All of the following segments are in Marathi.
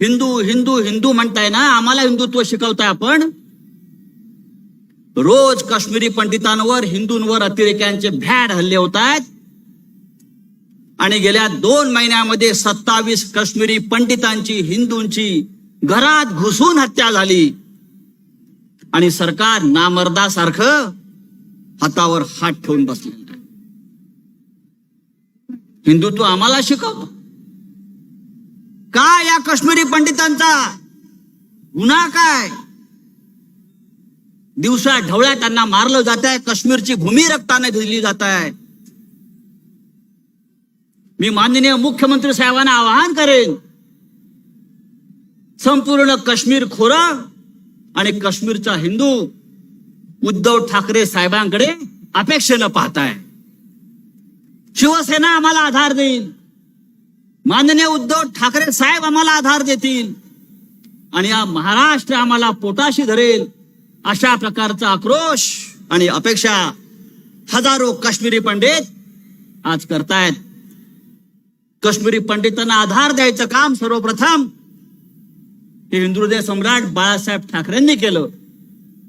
हिंदू हिंदू हिंदू म्हणताय ना, आम्हाला हिंदुत्व शिकवताय आपण. रोज काश्मीरी पंडितांवर, हिंदूंवर अतिरेक्यांचे भ्याड हल्ले होत आहेत. आणि गेल्या 2 महिन्यामध्ये 27 काश्मीरी पंडितांची, हिंदूंची घरात घुसून हत्या झाली. आणि सरकार नामर्दासारखं हातावर हात ठेवून बसलेलं आहे. हिंदुत्व आम्हाला शिकवतो काय? या काश्मीरी पंडितांचा गुन्हा काय? दिवसा ढवळ्या त्यांना मारलं जात आहे. काश्मीरची भूमी रक्ताने भिजली जात आहे. मी माननीय मुख्यमंत्री साहेबांना आवाहन करेन, संपूर्ण काश्मीर खोरं आणि काश्मीरचा हिंदू उद्धव ठाकरे साहेबांकडे अपेक्षेनं पाहताय. शिवसेना आम्हाला आधार देईल, माननीय उद्धव ठाकरे साहेब आम्हाला आधार देतील आणि या महाराष्ट्र आम्हाला पोटाशी धरेल, अशा प्रकारचा आक्रोश आणि अपेक्षा हजारो काश्मीरी पंडित आज करतायत. काश्मीरी पंडितांना आधार द्यायचं काम सर्वप्रथम हे हिंदुहृदय सम्राट बाळासाहेब ठाकरेंनी केलं.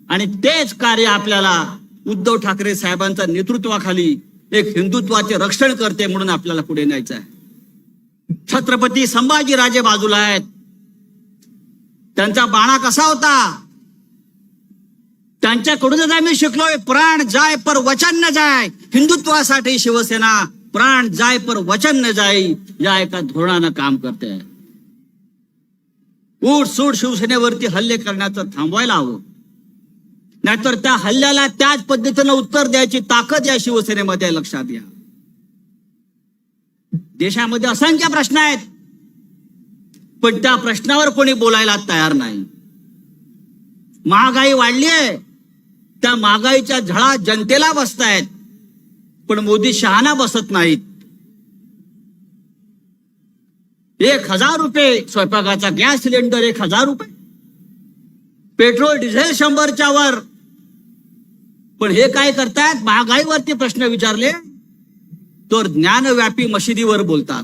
आणि तेच कार्य आपल्याला उद्धव ठाकरे साहेबांच्या नेतृत्वाखाली एक हिंदुत्वाचे रक्षण करते म्हणून आपल्याला पुढे न्यायचं आहे. छत्रपती संभाजीराजे बाजूला आहेत. त्यांचा बाणा कसा होता? त्यांच्याकडूनच आम्ही शिकलोय, प्राण जाय पर वचन न जाय. हिंदुत्वासाठी शिवसेना प्राण जाय पर वचन न जाई या एका धोरणानं काम करते. उठसूट शिवसेनेवरती हल्ले करण्याचं थांबवायला हवं, नाहीतर त्या हल्ल्याला त्याच पद्धतीनं उत्तर द्यायची ताकद या शिवसेनेमध्ये लक्षात घ्या. देशामध्ये असंख्य प्रश्न आहेत, पण त्या प्रश्नावर कोणी बोलायला तयार नाही. महागाई वाढलीये, त्या महागाईच्या झळा जनतेला बसतायत, पण मोदी शहाणा बसत नाहीत. 1000 रुपये स्वयंपाकाचा गॅस सिलेंडर, 1000 रुपये पेट्रोल डिझेल 100च्या वर. पण हे काय करतायत? महागाईवरती प्रश्न विचारले तर ज्ञानव्यापी मशिदीवर बोलतात.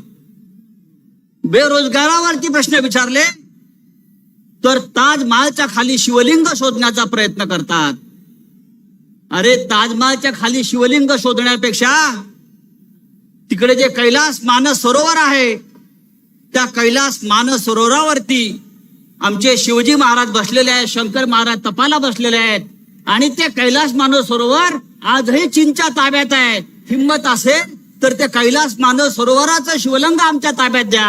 बेरोजगारावरती प्रश्न विचारले तर ताजमहालच्या खाली शिवलिंग शोधण्याचा प्रयत्न करतात. अरे, ताजमहालच्या खाली शिवलिंग शोधण्यापेक्षा तिकडे जे कैलास मानस सरोवर आहे, त्या कैलास मानस सरोवरावरती आमचे शिवजी महाराज बसलेले आहेत, शंकर महाराज तपाला बसलेले आहेत. आणि ते कैलास मानस सरोवर आजही चीनच्या ताब्यात आहे. हिंमत असेल तर ते कैलास मानस सरोवराचं शिवलिंग आमच्या ताब्यात द्या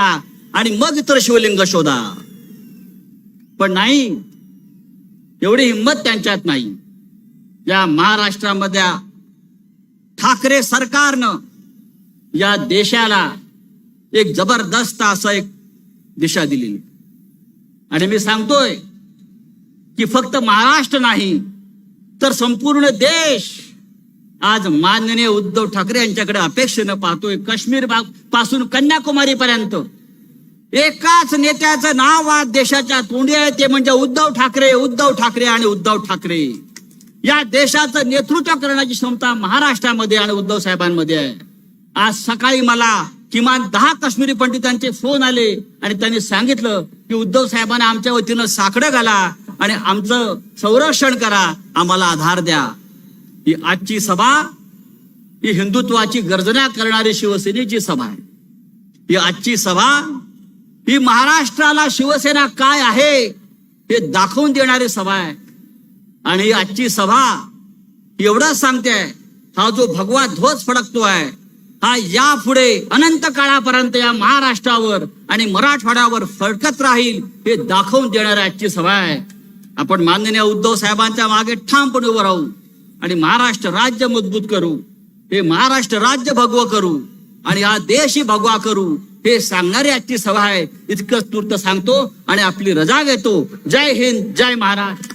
आणि मग इतर शिवलिंग शोधा. पण नाही, एवढी हिंमत त्यांच्यात नाही. या महाराष्ट्रामध्ये ठाकरे सरकारनं या देशाला एक जबरदस्त असं एक दिशा दिलेली. आणि मी सांगतोय की फक्त महाराष्ट्र नाही तर संपूर्ण देश आज माननीय उद्धव ठाकरे यांच्याकडे अपेक्षेनं पाहतोय. काश्मीर पासून कन्याकुमारी पर्यंत एकाच नेत्याचं नाव आज देशाच्या तोंडी आहे, ते म्हणजे उद्धव ठाकरे, उद्धव ठाकरे आणि उद्धव ठाकरे. या देशाचं नेतृत्व करण्याची क्षमता महाराष्ट्रामध्ये आणि उद्धव साहेबांमध्ये आहे. आज सकाळी मला किमान 10 काश्मीरी पंडितांचे फोन आले आणि त्यांनी सांगितलं की उद्धव साहेबांना आमच्या वतीनं साकडं घाला आणि आमचं संरक्षण करा, आम्हाला आधार द्या. ही आजची सभा ही हिंदुत्वाची गर्जना करणारी शिवसेनेची सभा आहे. ही आजची सभा ही महाराष्ट्राला शिवसेना काय आहे हे दाखवून देणारी सभा आहे. आणि ही आजची सभा एवढंच सांगते, हा जो भगवा ध्वज फडकतोय हा यापुढे अनंत काळापर्यंत या महाराष्ट्रावर आणि मराठवाड्यावर फडकत राहील हे दाखवून देणारी आजची सभा आहे. आपण माननीय उद्धव साहेबांच्या मागे ठामपणे उभं राहू आणि महाराष्ट्र राज्य मजबूत करू, हे महाराष्ट्र राज्य भगवं करू आणि हा देशही भगवा करू, हे सांगणारी आजची सभा आहे. इतकंच तूर्त सांगतो आणि आपली रजा घेतो. जय हिंद, जय महाराष्ट्र.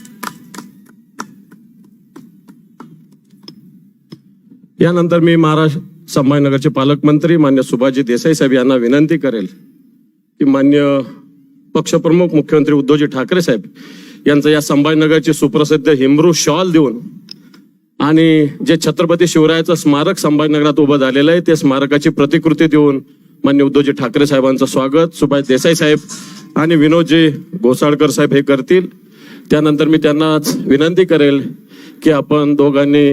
यानंतर मी महाराष्ट्र संभाजीनगरचे पालकमंत्री मान्य सुभाषजी देसाई साहेब यांना विनंती करेल की मान्य पक्षप्रमुख मुख्यमंत्री उद्धवजी ठाकरे साहेब यांचं या संभाजीनगरचे सुप्रसिद्ध हिमरू शॉल देऊन आणि जे छत्रपती शिवरायाचं स्मारक संभाजीनगरात उभं झालेलं आहे ते स्मारकाची प्रतिकृती देऊन मान्य उद्धवजी ठाकरे साहेबांचं स्वागत सुभाष देसाई साहेब आणि विनोदजी घोसाळकर साहेब हे करतील. त्यानंतर मी त्यांनाच विनंती करेल की आपण दोघांनी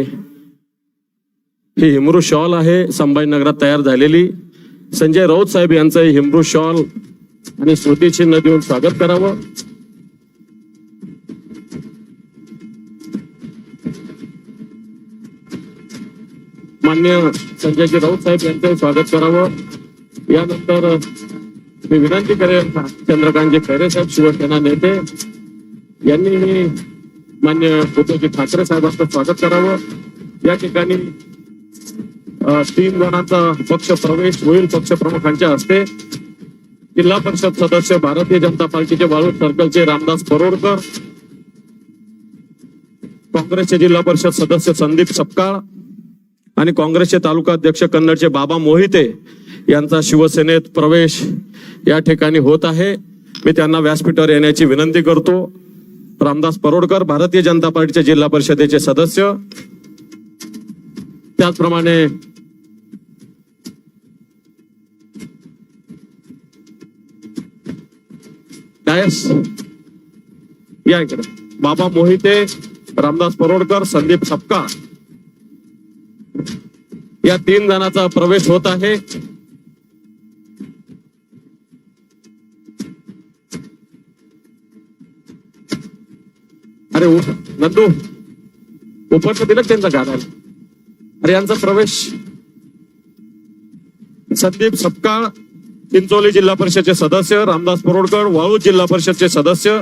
ही हिमरू शॉल आहे संभाजीनगरात तयार झालेली, संजय राऊत साहेब यांचं हिमरू शॉल आणि स्मृतिचिन्ह देऊन स्वागत करावं. मान्य संजयजी राऊत साहेब यांचं स्वागत करावं. यानंतर मी विनंती करेन चंद्रकांतजी खैरे साहेब शिवसेना नेते यांनी मान्य उद्धवजी ठाकरे साहेबांचं स्वागत करावं. या ठिकाणी 3 जणांचा पक्ष प्रवेश होईल पक्ष प्रमुखांच्या हस्ते. जिल्हा परिषद सदस्य भारतीय जनता पार्टीचे वाळूज सर्कलचे रामदास परोडकर, काँग्रेसचे जिल्हा परिषद सदस्य संदीप सपकाळ आणि काँग्रेसचे तालुका अध्यक्ष कन्नडचे बाबा मोहिते यांचा शिवसेनेत प्रवेश या ठिकाणी होत आहे. मी त्यांना व्यासपीठावर येण्याची विनंती करतो. रामदास परोडकर भारतीय जनता पार्टीचे जिल्हा परिषदेचे सदस्य, त्याचप्रमाणे डायस या इकडे बाबा मोहिते, रामदास परोडकर, संदीप सपकाळ या 3 जणांचा प्रवेश होत आहे. अरे नंदू उपरचं दिलं त्यांचा गाण्याला. अरे यांचा प्रवेश संदीप सपकाळ चिंचोली जिल्हा परिषदचे सदस्य, रामदास परोडकर वाळूज जिल्हा परिषदचे सदस्य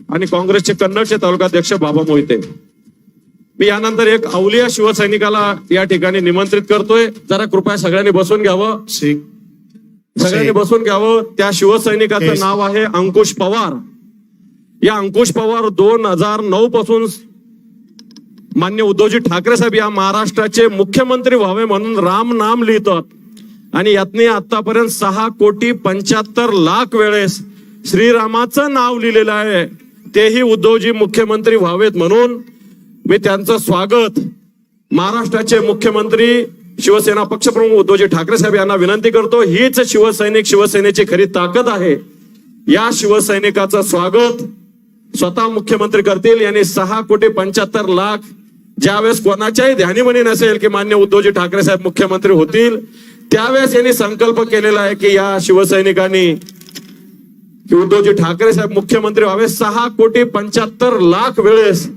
आणि काँग्रेसचे कन्नडचे तालुकाध्यक्ष बाबा मोहिते. मी यानंतर एक अवलिया शिवसैनिकाला या ठिकाणी निमंत्रित करतोय. जरा कृपया सगळ्यांनी बसून घ्यावं. सगळ्यांनी बसून घ्यावं. त्या शिवसैनिकाचं नाव आहे अंकुश पवार. या अंकुश पवार 2009 पासून मान्य उद्धवजी ठाकरे साहेब या महाराष्ट्राचे मुख्यमंत्री व्हावे म्हणून राम नाम लिहितात आणि यातनी आतापर्यंत 6,75,00,000 वेळेस श्रीरामाचं नाव लिहिलेलं आहे. तेही उद्धवजी मुख्यमंत्री व्हावेत म्हणून मी त्यांचं स्वागत महाराष्ट्राचे मुख्यमंत्री शिवसेना पक्षप्रमुख उद्धवजी ठाकरे साहेब यांना विनंती करतो. हीच शिवसैनिक शिवसेनेची खरी ताकद आहे. या शिवसैनिकाचं स्वागत स्वतः मुख्यमंत्री करतील. यांनी 6,75,00,000 ज्यावेळेस कोणाच्याही ध्यानीमनी नसेल की मान्य उद्धवजी ठाकरे साहेब मुख्यमंत्री होतील, त्यावेळेस यांनी संकल्प केलेला आहे की या शिवसैनिकांनी उद्धवजी ठाकरे साहेब मुख्यमंत्री व्हावे. 6,75,00,000 वेळेस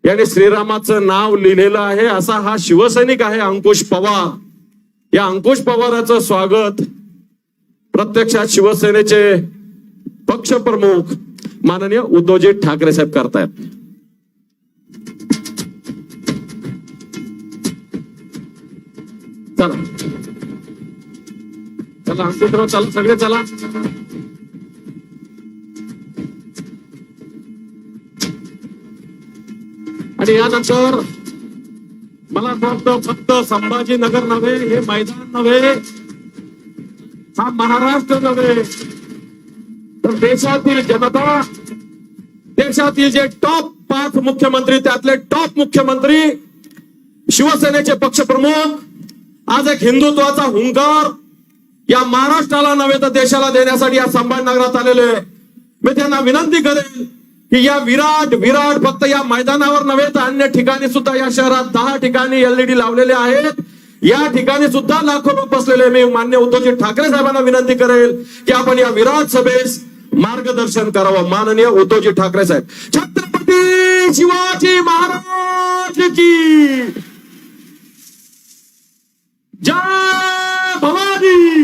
यांनी श्रीरामाचं नाव लिहिलेलं आहे. असा हा शिवसैनिक आहे अंकुश पवार. या अंकुश पवाराचं स्वागत प्रत्यक्षात शिवसेनेचे पक्षप्रमुख माननीय उद्धवजी ठाकरे साहेब करतायत. चला चला अंकुशराव, चला सगळे चला. आणि यानंतर मला असं वाटतं फक्त संभाजीनगर नव्हे, हे मैदान नव्हे, हा महाराष्ट्र नव्हे, तर देशातील जनता, देशातील जे टॉप 5 मुख्यमंत्री त्यातले टॉप मुख्यमंत्री शिवसेनेचे पक्षप्रमुख आज एक हिंदुत्वाचा हुंकार या महाराष्ट्राला नव्हे तर देशाला देण्यासाठी या संभाजीनगरात आलेले. मी त्यांना विनंती करेन की या विराट फक्त या मैदानावर नव्हे तर अन्य ठिकाणी सुद्धा या शहरात 10 ठिकाणी LED लावलेले आहेत. या ठिकाणी सुद्धा लाखो लोक बसलेले. मी मान्य उद्धवजी ठाकरे साहेबांना विनंती करेल की आपण या विराट सभेस मार्गदर्शन करावं. माननीय उद्धवजी ठाकरे साहेब. छत्रपती शिवाजी महाराज की जय भवानी.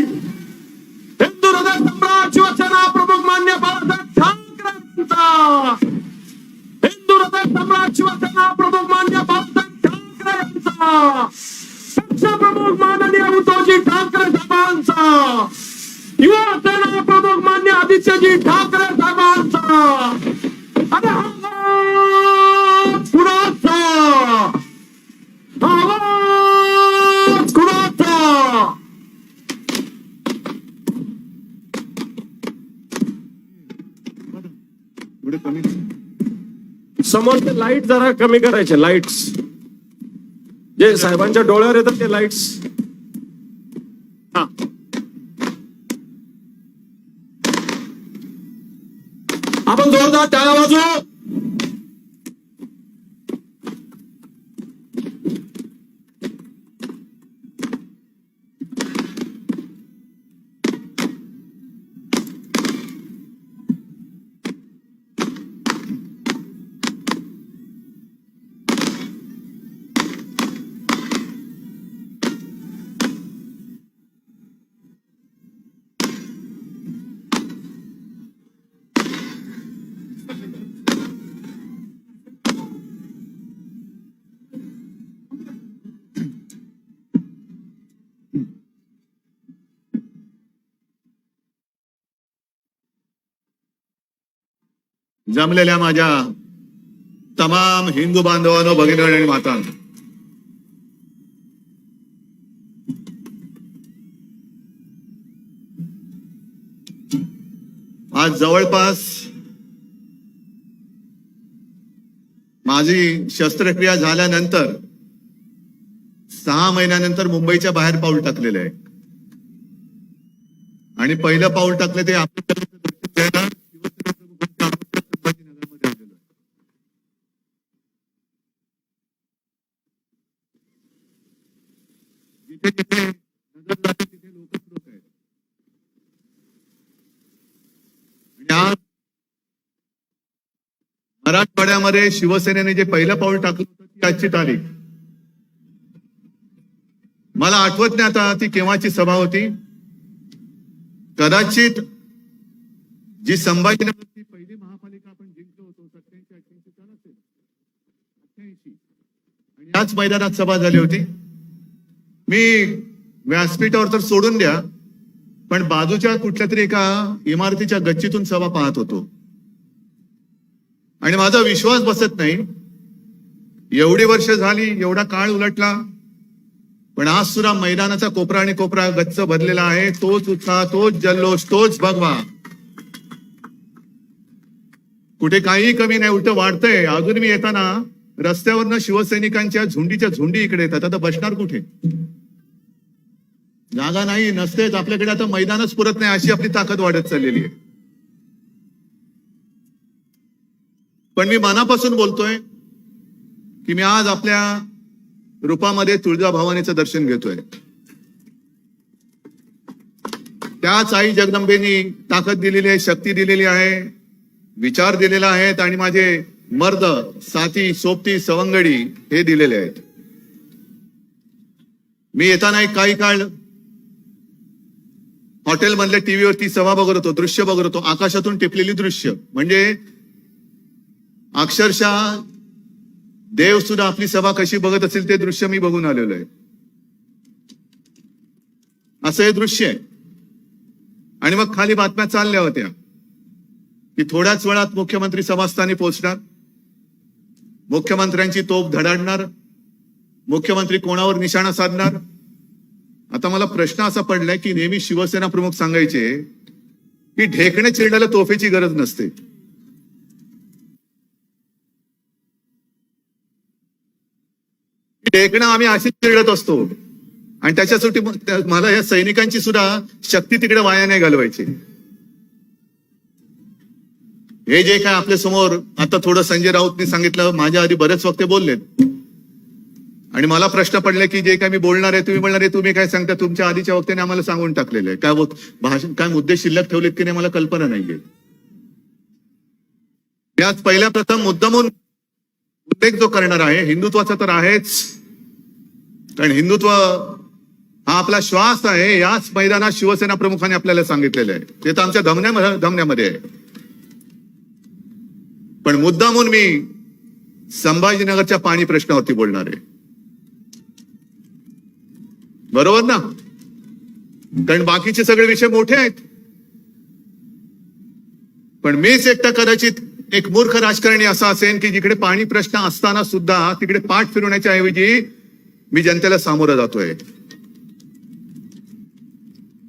हिंदू हृदय सम्राट शिवसेना प्रमुख मान्य बाळासाहेब ठाकरेंचा, हिंदू हृदय सम्राट शिवसेना प्रमुख मान्य बाळासाहेब ठाकरेंचा, पक्षप्रमुख माननीय उद्धवजी ठाकरे साहेबांचा, युवासेना प्रमुख मान्य आदित्यजी ठाकरे साहेबांचा आणि आवाज कुणाचा, आवाज कुणाचा. समोरचे लाईट जरा कमी करायचे. लाईट्स जे साहेबांच्या डोळ्यावर येतात ते लाईट्स. हा आपण जोरदार टाळ्या वाजवू. जमलेल्या माझ्या तमाम हिंदू बांधवांनो, भगिनी आणि मातांनो, आज जवळपास माझी शस्त्रक्रिया झाल्यानंतर 6 महिन्यानंतर मुंबईच्या बाहेर पाऊल टाकलेलं आहे. आणि पहिलं पाऊल टाकलं ते आपल्या जिथे जिथे नजर जाते तिथे लोकच लोक आहेत. आणि आज मराठवाड्यामध्ये शिवसेनेने जे पहिलं पाऊल टाकलं होतं ती आजची तारीख. मला आठवत नाही आता ती केव्हाची सभा होती. कदाचित जी संभाजीनगरची पहिली महापालिका आपण जिंकलो होतो 87-88 साल असेल, 88, आणि याच मैदानात सभा झाली होती. मी व्यासपीठावर तर सोडून द्या, पण बाजूच्या कुठल्या तरी एका इमारतीच्या गच्चीतून सभा पाहत होतो आणि माझा विश्वास बसत नाही. एवढी वर्ष झाली, एवढा काळ उलटला, पण आज सुद्धा मैदानाचा कोपरा आणि कोपरा गच्च भरलेला आहे. तोच उत्साह, तोच जल्लोष, तोच भगवा. कुठे काही कमी नाही, उलट वाढतंय. अजून मी येताना रस्त्यावरनं शिवसैनिकांच्या झुंडीच्या झुंडी इकडे येतात. आता बसणार कुठे? जागा नाही, नसतेच आपल्याकडे. आता मैदानच पुरत नाही, अशी आपली ताकद वाढत चाललेली आहे. पण मी मनापासून बोलतोय की मी आज आपल्या रूपामध्ये तुळजाभवानीचं दर्शन घेतोय. त्याच आई जगदंबेनी ताकद दिलेली आहे, शक्ती दिलेली आहे, विचार दिलेला आहेत, आणि माझे मर्द साथी, सोबती, सवंगडी हे दिलेले आहेत. मी येताना एक काही काळ हॉटेलमधल्या टीव्हीवरती सभा बघत होतो, दृश्य बघत होतो, आकाशातून टिपलेली दृश्य. म्हणजे अक्षरशः देव सुद्धा आपली सभा कशी बघत असेल ते दृश्य मी बघून आलेलो आहे. असं हे दृश्य आहे. आणि मग खाली बातम्या चालल्या होत्या की थोड्याच वेळात मुख्यमंत्री सभास्थानी पोहोचणार, मुख्यमंत्र्यांची तोफ धडाडणार, मुख्यमंत्री कोणावर निशाणा साधणार. आता मला प्रश्न असा पडलाय की नेहमी शिवसेना प्रमुख सांगायचे की ढेकणे चिरण्याला तोफेची गरज नसते. ढेकणं आम्ही अशीच चिरडत असतो, आणि त्याच्यासाठी मला या सैनिकांची सुद्धा शक्ती तिकडे वाया नाही घालवायची. हे जे काय आपल्या समोर आता थोडं संजय राऊतनी सांगितलं, माझ्या आधी बरेच वक्ते बोललेत, आणि मला प्रश्न पडले की जे काय मी बोलणार आहे, तुम्ही बोलणार आहे, तुम्ही काय सांगता, तुमच्या आधीच्या वक्त्याने आम्हाला सांगून टाकलेलं आहे. काय भाषण, काय मुद्दे शिल्लक ठेवलेत की नाही मला कल्पना नाहीये. याच पहिल्या प्रथम मुद्दामून उल्लेख जो करणार आहे हिंदुत्वाचा तर आहेच, कारण हिंदुत्व हा आपला श्वास आहे. याच मैदानात शिवसेना प्रमुखांनी आपल्याला सांगितलेलं आहे, ते तर आमच्या धमन्यामध्ये आहे. पण मुद्दामून मी संभाजीनगरच्या पाणी प्रश्नावरती बोलणार आहे. बरोबर ना? कारण बाकीचे सगळे विषय मोठे आहेत. पण मीच एकटा कदाचित एक मूर्ख राजकारणी असा असेल की जिकडे पाणी प्रश्न असताना सुद्धा तिकडे पाठ फिरवण्याच्या ऐवजी मी जनतेला सामोरं जातोय.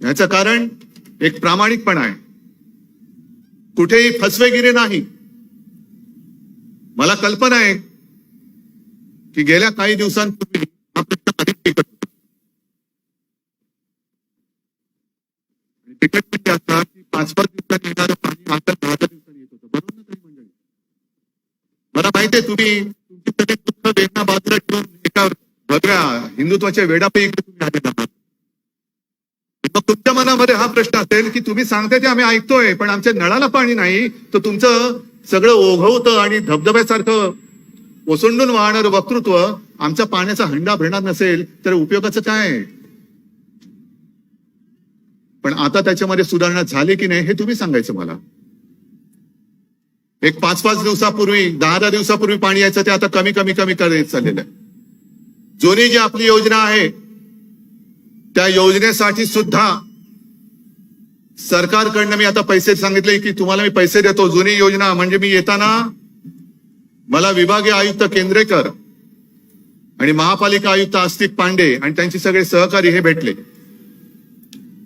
याचं कारण एक प्रामाणिकपणा आहे, कुठेही फसवेगिरी नाही. मला कल्पना आहे की गेल्या काही दिवसांपूर्वी हा प्रश्न अधिक टिकत होता. टिकट म्हणजे असं की 5-5 दिवसांनी येणारं पाणी आता 10 दिवसांनी येत होतं. बरोबर ना? माहितीये तुम्ही तुमची सगळी दुःख वेदना बाजूला ठेवून एका भगव्या हिंदुत्वाच्या वेडापैकी तुम्ही आलेला आहात. मग तुमच्या मनामध्ये हा प्रश्न असेल की तुम्ही सांगताय ते आम्ही ऐकतोय, पण आमच्या नळाला पाणी नाही, तर तुमचं सगळं ओघवतं आणि धबधब्यासारखं ओसंडून वाहणारं वक्तृत्व आमचा पाण्याचा हंडा भरणार नसेल तर उपयोगाचं काय? पण आता त्याच्यामध्ये सुधारणा झाली की नाही हे तुम्ही सांगायचं मला. एक 5-5 दिवसापूर्वी 10-10 दिवसापूर्वी पाणी यायचं ते आता कमी करत चाललेलं आहे. जुनी जी आपली योजना आहे त्या योजनेसाठी सुद्धा सरकारकडनं मी आता पैसे सांगितले की तुम्हाला मी पैसे देतो. जुनी योजना म्हणजे मी येताना मला विभागीय आयुक्त केंद्रेकर आणि महापालिका आयुक्त आस्तिक पांडे आणि त्यांचे सगळे सहकारी हे भेटले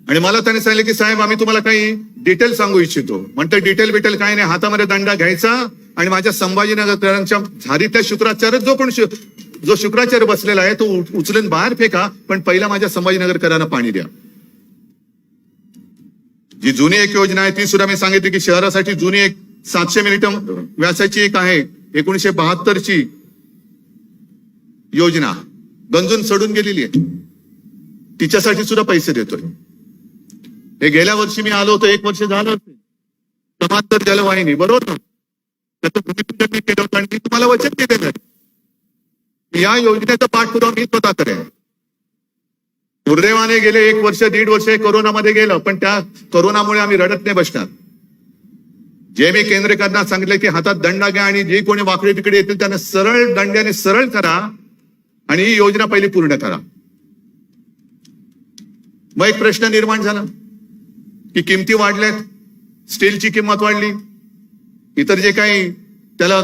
आणि मला त्यांनी सांगितले की साहेब आम्ही तुम्हाला काही डिटेल सांगू इच्छितो. म्हणतं डिटेल काही नाही, हातामध्ये दंडा घ्यायचा आणि माझ्या संभाजीनगरच्या झारीतल्या शुक्राचार्य जो शुक्राचार्य बसलेला आहे तो उचलून बाहेर फेका, पण पहिला माझ्या संभाजीनगरकरांना पाणी द्या. जी जुनी एक योजना आहे ती सुद्धा मी सांगितली की शहरासाठी जुनी एक 700 मिलिटम व्यासाची एक आहे 1972ची योजना गंजून सडून गेलेली आहे, तिच्यासाठी सुद्धा पैसे देतोय. हे गेल्या वर्षी मी आलो होतो, 1 वर्ष झालं होतं, समांतर जलवाहिनी बरोबर ना, त्याचं भूमिपूजन मी केलं होतं आणि मी तुम्हाला वचन दिलेलं आहे या योजनेचा पाठपुरावा मी स्वतः करेन. दुर्दैवाने गेले 1 वर्ष 1.5 वर्ष कोरोनामध्ये गेलं, पण त्या कोरोनामुळे आम्ही रडत नाही बसणार. जे मी केंद्रेकरांना सांगितलं की हातात दंडा घ्या आणि जे कोणी वाकडे तिकडे येतील त्यांना सरळ दंड्याने सरळ करा आणि ही योजना पहिली पूर्ण करा. मग एक प्रश्न निर्माण झाला की किमती वाढल्यात, स्टीलची किंमत वाढली, इतर जे काही त्याला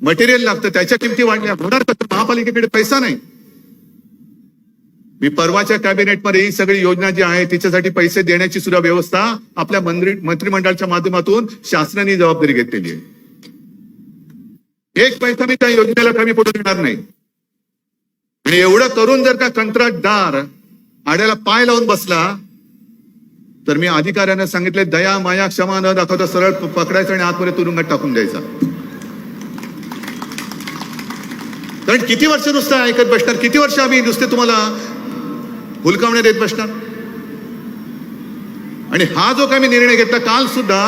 मटेरियल लागतं त्याच्या किमती वाढल्या, होणार कसं? महापालिकेकडे पैसा नाही. मी परवाच्या कॅबिनेटमध्ये ही सगळी योजना जी आहे तिच्यासाठी पैसे देण्याची सुद्धा व्यवस्था आपल्या मंत्रिमंडळाच्या माध्यमातून शासनाने जबाबदारी घेतलेली आहे. 1 पैसा मी त्या योजनेला कमी पडू देणार नाही. आणि एवढं करून जर का कंत्राटदार आड्याला पाय लावून बसला तर मी अधिकाऱ्यांना सांगितले दया माया क्षमा न दाखवता सरळ पकडायचं आणि आतमध्ये तुरुंगात टाकून द्यायचा. कारण किती वर्ष नुसतं ऐकत बसणार, किती वर्ष आम्ही नुसते तुम्हाला हुलकावण्या देत बसणार. आणि हा जो काही मी निर्णय घेतला, काल सुद्धा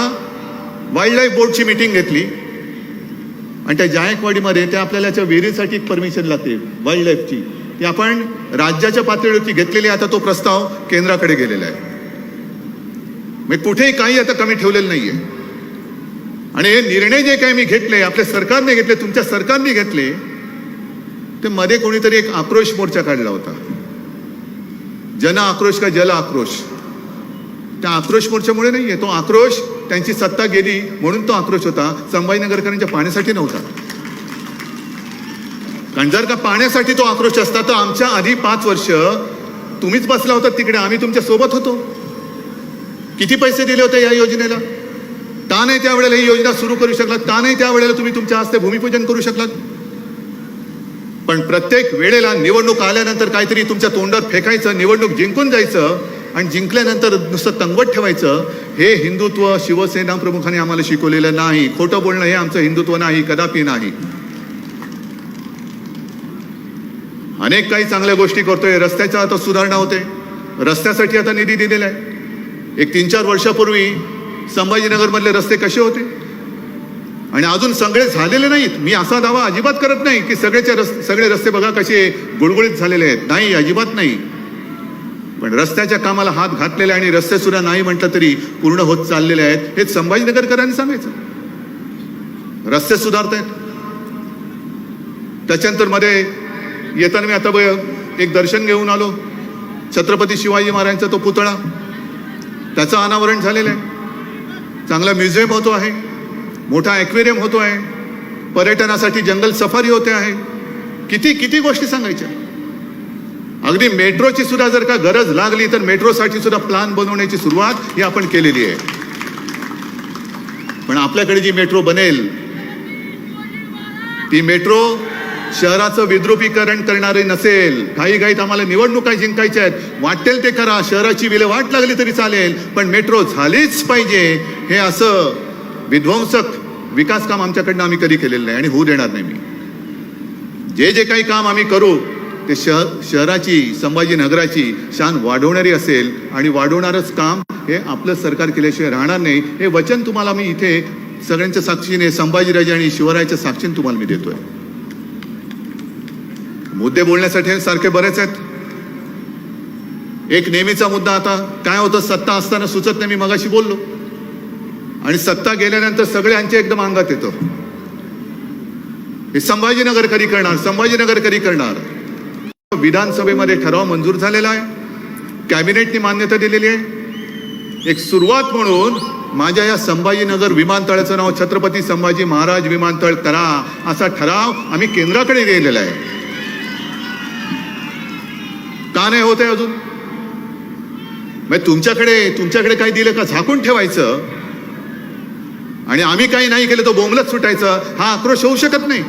वाईल्ड लाईफ बोर्डची मीटिंग घेतली आणि त्या जायकवाडीमध्ये त्या आपल्याला विहिरीसाठी एक परमिशन लागते वाईल्ड लाईफची, ती आपण राज्याच्या पातळीवरती घेतलेली. आता तो प्रस्ताव केंद्राकडे गेलेला आहे. मी कुठेही काही आता कमी ठेवलेलं नाहीये. आणि हे निर्णय जे काही मी घेतले, आपल्या सरकारने घेतले, तुमच्या सरकारने घेतले, ते मध्ये कोणीतरी एक आक्रोश मोर्चा काढला होता, जन आक्रोश का जल आक्रोश. त्या आक्रोश मोर्चामुळे नाहीये तो आक्रोश, त्यांची सत्ता गेली म्हणून तो आक्रोश होता, संभाजीनगरकरांच्या पाण्यासाठी नव्हता. कारण जर का पाण्यासाठी तो आक्रोश असता तर आमच्या आधी 5 वर्ष तुम्हीच बसला होता तिकडे, आम्ही तुमच्या सोबत होतो. किती पैसे दिले होते या योजनेला? का नाही त्यावेळेला ही योजना सुरू करू शकलात? का नाही त्यावेळेला तुम्ही तुमच्या हस्ते भूमिपूजन करू शकलात? पण प्रत्येक वेळेला निवडणूक आल्यानंतर काहीतरी तुमच्या तोंडात फेकायचं, निवडणूक जिंकून जायचं आणि जिंकल्यानंतर नुसतं तंगवट ठेवायचं. हे हिंदुत्व शिवसेना प्रमुखांनी आम्हाला शिकवलेलं नाही. खोटं बोलणं हे आमचं हिंदुत्व नाही, कदापि नाही. अनेक काही चांगल्या गोष्टी करतोय. रस्त्याच्या आता सुधारणा होते, रस्त्यासाठी आता निधी दिलेला आहे. एक 3-4 वर्षापूर्वी संभाजीनगर मधले रस्ते कसे होते आणि अजून सगळे झालेले नाहीत. मी असा दावा अजिबात करत नाही की सगळे रस्ते बघा कसे गुळगुळीत झालेले आहेत, नाही, अजिबात नाही. पण रस्त्याच्या कामाला हात घातलेले आणि रस्ते सुद्धा नाही म्हटलं तरी पूर्ण होत चाललेले आहेत. हे संभाजीनगरकरांनी सांगायचं. रस्ते सुधारत आहेत. त्याच्यानंतर मध्ये येताना मी आता एक दर्शन घेऊन आलो, छत्रपती शिवाजी महाराजांचा तो पुतळा, त्याचं अनावरण झालेलं आहे. चांगला म्युझियम होतो आहे, मोठा ॲक्वेरियम होतो आहे, पर्यटनासाठी जंगल सफारी होते आहे. किती किती गोष्टी सांगायच्या. अगदी मेट्रोची सुद्धा जर का गरज लागली तर मेट्रोसाठी सुद्धा प्लॅन बनवण्याची सुरुवात ही आपण केलेली आहे. पण आपल्याकडे जी मेट्रो बनेल ती मेट्रो शहराचं विद्रुपीकरण करणारे नसेल. घाईघाईत आम्हाला निवडणुका जिंकायच्या आहेत, वाटेल ते करा, शहराची विल्हेवाट लागली तरी चालेल, पण मेट्रो झालीच पाहिजे. हे असं विध्वंसक विकास काम आमच्याकडनं आम्ही कधी केलेलं नाही आणि होऊ देणार नाही मी. जे जे काही काम आम्ही करू ते शहराची संभाजीनगराची शान वाढवणारी असेल आणि वाढवणारच काम हे आपलं सरकार केल्याशिवाय राहणार नाही. हे वचन तुम्हाला मी इथे सगळ्यांच्या साक्षीने संभाजीराजे आणि शिवरायाच्या साक्षीने तुम्हाला मी देतोय. मुद्दे बोलण्यासाठी सारखे बरेच आहेत. एक नेहमीचा मुद्दा आता काय होतं, सत्ता असताना सुचत नाही, मी मगाशी बोललो, आणि सत्ता गेल्यानंतर सगळ्यांचे एकदम अंगात येतं. हे संभाजीनगर कधी करणार, संभाजीनगर कधी करणार. विधानसभेमध्ये ठराव मंजूर झालेला आहे, कॅबिनेटने मान्यता दिलेली आहे. एक सुरुवात म्हणून माझ्या या संभाजीनगर विमानतळाचं नाव छत्रपती संभाजी महाराज विमानतळ करा असा ठराव आम्ही केंद्राकडे दिलेला आहे. का नाही होत आहे अजून? मग तुमच्याकडे काही दिलं का झाकून ठेवायचं आणि आम्ही काही नाही केलं तर बोंबलत सुटायचं? हा आक्रोश होऊ शकत नाही.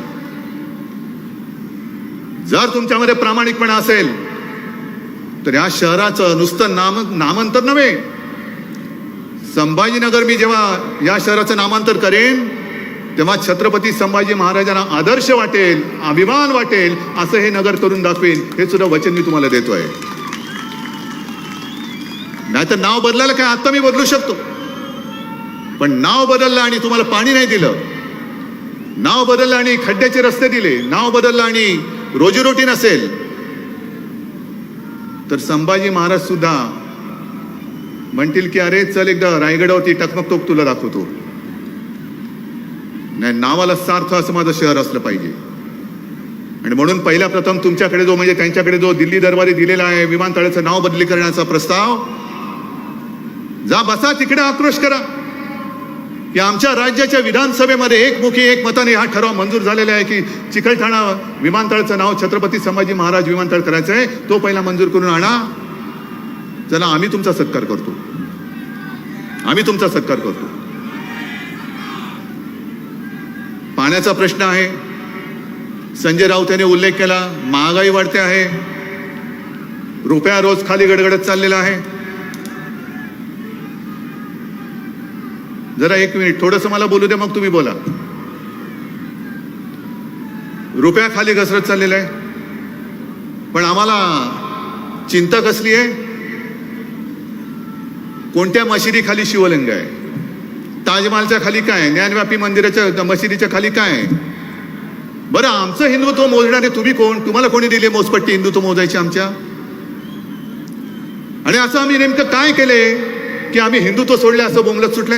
जर तुमच्यामध्ये प्रामाणिकपणा असेल तर या शहराचं नुसतं नामांतर नव्हे, संभाजीनगर मी जेव्हा या शहराचं नामांतर करेन तेव्हा छत्रपती संभाजी महाराजांना आदर्श वाटेल, अभिमान वाटेल असं हे नगर करून दाखवेन. हे सुद्धा वचन मी तुम्हाला देतोय. नाहीतर नाव बदलायला काय आता मी बदलू शकतो, पण नाव बदललं आणि तुम्हाला पाणी नाही दिलं, नाव बदललं आणि खड्ड्याचे रस्ते दिले, नाव बदललं आणि रोजीरोटी नसेल, तर संभाजी महाराज सुद्धा म्हणतील की अरे चल एकदा रायगडावरती टकमक तोक तुला दाखवतो. नाही, नावाला सार्थ असं माझं शहर असलं पाहिजे. आणि म्हणून पहिला प्रथम तुमच्याकडे जो म्हणजे त्यांच्याकडे जो दिल्ली दरबारी दिलेला आहे विमानतळाचं नाव बदली करण्याचा प्रस्ताव, जा बसा तिकडे आक्रोश करा की आमच्या राज्याच्या विधानसभेमध्ये एकमुखी एक मताने हा ठराव मंजूर झालेला आहे की चिकलठाणा विमानतळाचं नाव छत्रपती संभाजी महाराज विमानतळ करायचं आहे. तो पहिला मंजूर करून आणा. चला, आम्ही तुमचा सत्कार करतो, आम्ही तुमचा सत्कार करतो. पाण्याचा प्रश्न आहे, संजय राऊत यांनी उल्लेख केला. महागाई वाढते आहे, रुपया रोज खाली गडगडत चाललेला आहे. जरा एक मिनिट थोडंसं मला बोलू द्या, मग तुम्ही बोला. रुपया खाली घसरत चाललेला आहे, पण आम्हाला चिंता कसली आहे? कोणत्या मशिदी खाली शिवलिंग आहे? ताजमहालच्या खाली काय? ज्ञानव्यापी मंदिराच्या मशिदीच्या खाली काय? बरं, आमचं हिंदुत्व मोजणारे तुम्ही कोण? तुम्हाला कोणी दिले मोजपट्टी हिंदुत्व मोजायची आमच्या? आणि असं आम्ही नेमकं काय केले की आम्ही हिंदुत्व सोडले असं बोंबलत सुटले?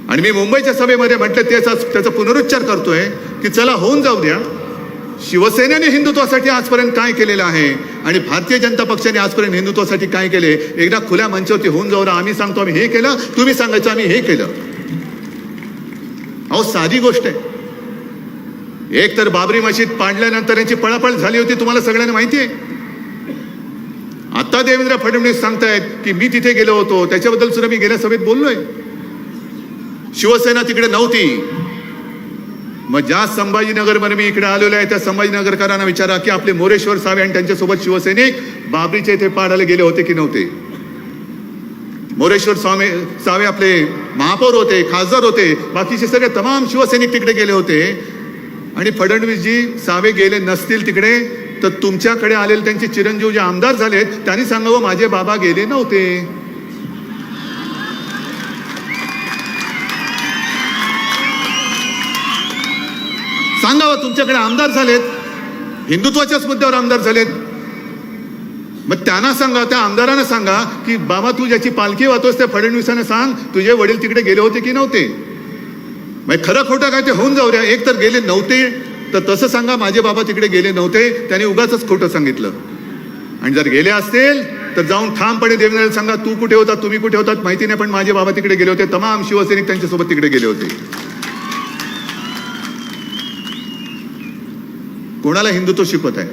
आणि मी मुंबईच्या सभेमध्ये म्हटलं त्याचा पुनरुच्चार करतोय की चला होऊन जाऊ द्या. शिवसेनेने हिंदुत्वासाठी आजपर्यंत काय केलेलं आहे आणि भारतीय जनता पक्षाने आजपर्यंत हिंदुत्वासाठी काय केले, एकदा खुल्या मंचावरती होऊन जाऊ. आम्ही सांगतो आम्ही हे केलं, तुम्ही सांगायचं आम्ही हे केलं. अहो, साधी गोष्ट आहे. एक तर बाबरी मशीद पाडल्यानंतर यांची पळापळ झाली होती, तुम्हाला सगळ्यांना माहिती आहे. आता देवेंद्र फडणवीस सांगतायत की मी तिथे गेलो होतो, त्याच्याबद्दल सुद्धा मी गेल्या सभेत बोललोय. शिवसेना तिकडे नव्हती. मग ज्या संभाजीनगरमध्ये मी इकडे आलेलो आहे त्या संभाजीनगरकरांना विचारा की आपले मोरेश्वर सावे आणि त्यांच्यासोबत शिवसैनिक बाबरीच्या इथे पाडायला गेले होते की नव्हते? मोरेश्वर सावे आपले महापौर होते, खासदार होते, बाकीचे सगळे तमाम शिवसैनिक तिकडे गेले होते. आणि फडणवीसजी सावे गेले नसतील तिकडे तर तुमच्याकडे आलेले त्यांचे चिरंजीव जे आमदार झालेत त्यांनी सांगावं माझे बाबा गेले नव्हते. सांगावं, तुमच्याकडे आमदार झालेत, हिंदुत्वाच्याच मुद्द्यावर आमदार झालेत. मग त्यांना सांगा, त्या आमदारांना सांगा की बाबा तू ज्याची पालखी वाहतोस त्या फडणवीसांना सांग तुझे वडील तिकडे गेले होते की नव्हते. मग खरं खोटं काय ते होऊन जाऊ द्या. एक तर गेले नव्हते तर तसं सांगा माझे बाबा तिकडे गेले नव्हते, त्यांनी उगाच खोटं सांगितलं. आणि जर गेले असतील तर जाऊन ठामपणे देवेंद्रला सांगा तू कुठे होता, तुम्ही कुठे होतात माहिती नाही, पण माझे बाबा तिकडे गेले होते, तमाम शिवसैनिक त्यांच्यासोबत तिकडे गेले होते. कोणाला हिंदुत्व शिकवत आहे?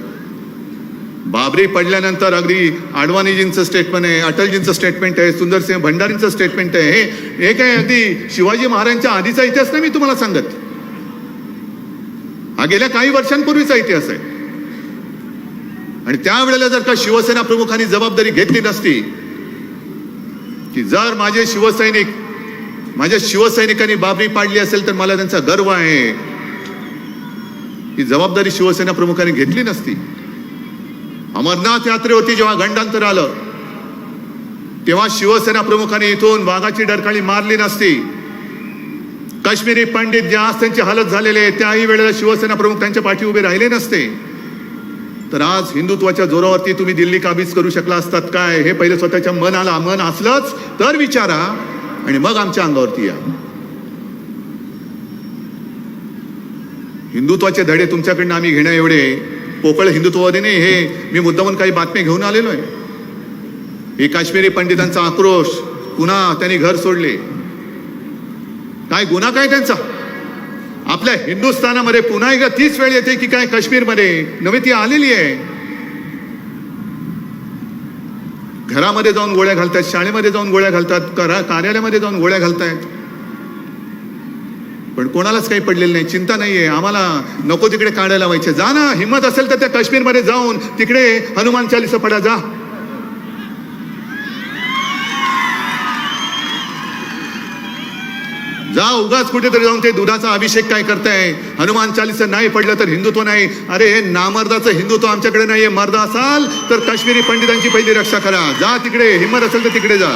बाबरी पडल्यानंतर अगदी आडवाणीजींचं स्टेटमेंट आहे, अटलजींचं स्टेटमेंट आहे, सुंदरसिंह भंडारींचं स्टेटमेंट आहे. हे काय अगदी शिवाजी महाराजांच्या आधीचा इतिहास नाही मी तुम्हाला सांगत, हा गेल्या काही वर्षांपूर्वीचा इतिहास आहे. आणि त्यावेळेला जर का शिवसेना प्रमुखांनी जबाबदारी घेतली नसती की जर माझ्या शिवसैनिकांनी बाबरी पाडली असेल तर मला त्यांचा गर्व आहे, ही जबाबदारी शिवसेना प्रमुखांनी घेतली नसती. अमरनाथ यात्रेवरती जेव्हा गंडांतर आलं तेव्हा शिवसेना प्रमुखांनी इथून वाघाची डरकाळी मारली नसती. काश्मीरी पंडित ज्या आज त्यांची हालत झालेले त्याही वेळेला शिवसेना प्रमुख त्यांच्या पाठी उभे राहिले नसते. तर आज हिंदुत्वाच्या जोरावरती तुम्ही दिल्ली काबीज करू शकला असतात काय, हे पहिले स्वतःच्या मन असलंच तर विचारा आणि मग आमच्या अंगावरती या. हिंदुत्वाचे धडे तुमच्याकडनं आम्ही घेण्या एवढे पोकळ हिंदुत्ववादी नाही. हे मी मुद्दामून काही बातम्या घेऊन आलेलो आहे. हे काश्मीरी पंडितांचा आक्रोश, पुन्हा त्यांनी घर सोडले, काय गुन्हा काय त्यांचा? आपल्या हिंदुस्थानामध्ये पुन्हा एकदा तीच वेळ येते की काय काश्मीरमध्ये नव्हे ती आलेली आहे. घरामध्ये जाऊन गोळ्या घालतात, शाळेमध्ये जाऊन गोळ्या घालतात, कार्यालयामध्ये जाऊन गोळ्या घालतायत, पण कोणालाच काही पडलेलं नाही. चिंता नाहीये, आम्हाला नको तिकडे काढायला व्हायचे. जा ना, हिंमत असेल तर त्या काश्मीरमध्ये जाऊन तिकडे हनुमान चालीसा पडा, जा. जा, उगाच कुठेतरी जाऊन ते दुधाचा अभिषेक काय करताय. हनुमान चालीसा नाही पडलं तर हिंदुत्व नाही. अरे हे नामर्दाचं हिंदुत्व आमच्याकडे नाहीये. मर्द असाल तर काश्मीरी पंडितांची पहिली रक्षा करा. जा तिकडे, हिंमत असेल तर तिकडे जा.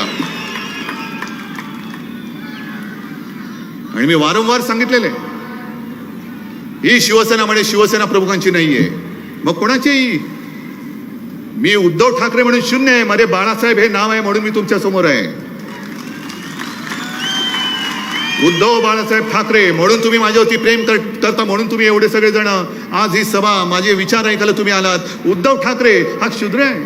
आणि मी वारंवार सांगितलेले, ही शिवसेना म्हणे शिवसेना प्रमुखांची नाहीये, मग कोणाची? मी उद्धव ठाकरे म्हणून शून्य आहे, मध्ये बाळासाहेब हे नाव आहे म्हणून मी तुमच्या समोर आहे. उद्धव बाळासाहेब ठाकरे म्हणून तुम्ही माझ्यावरती प्रेम करता, म्हणून तुम्ही एवढे सगळे जण आज ही सभा माझे विचार ऐकायला तुम्ही आलात. उद्धव ठाकरे हा शूद्र आहे,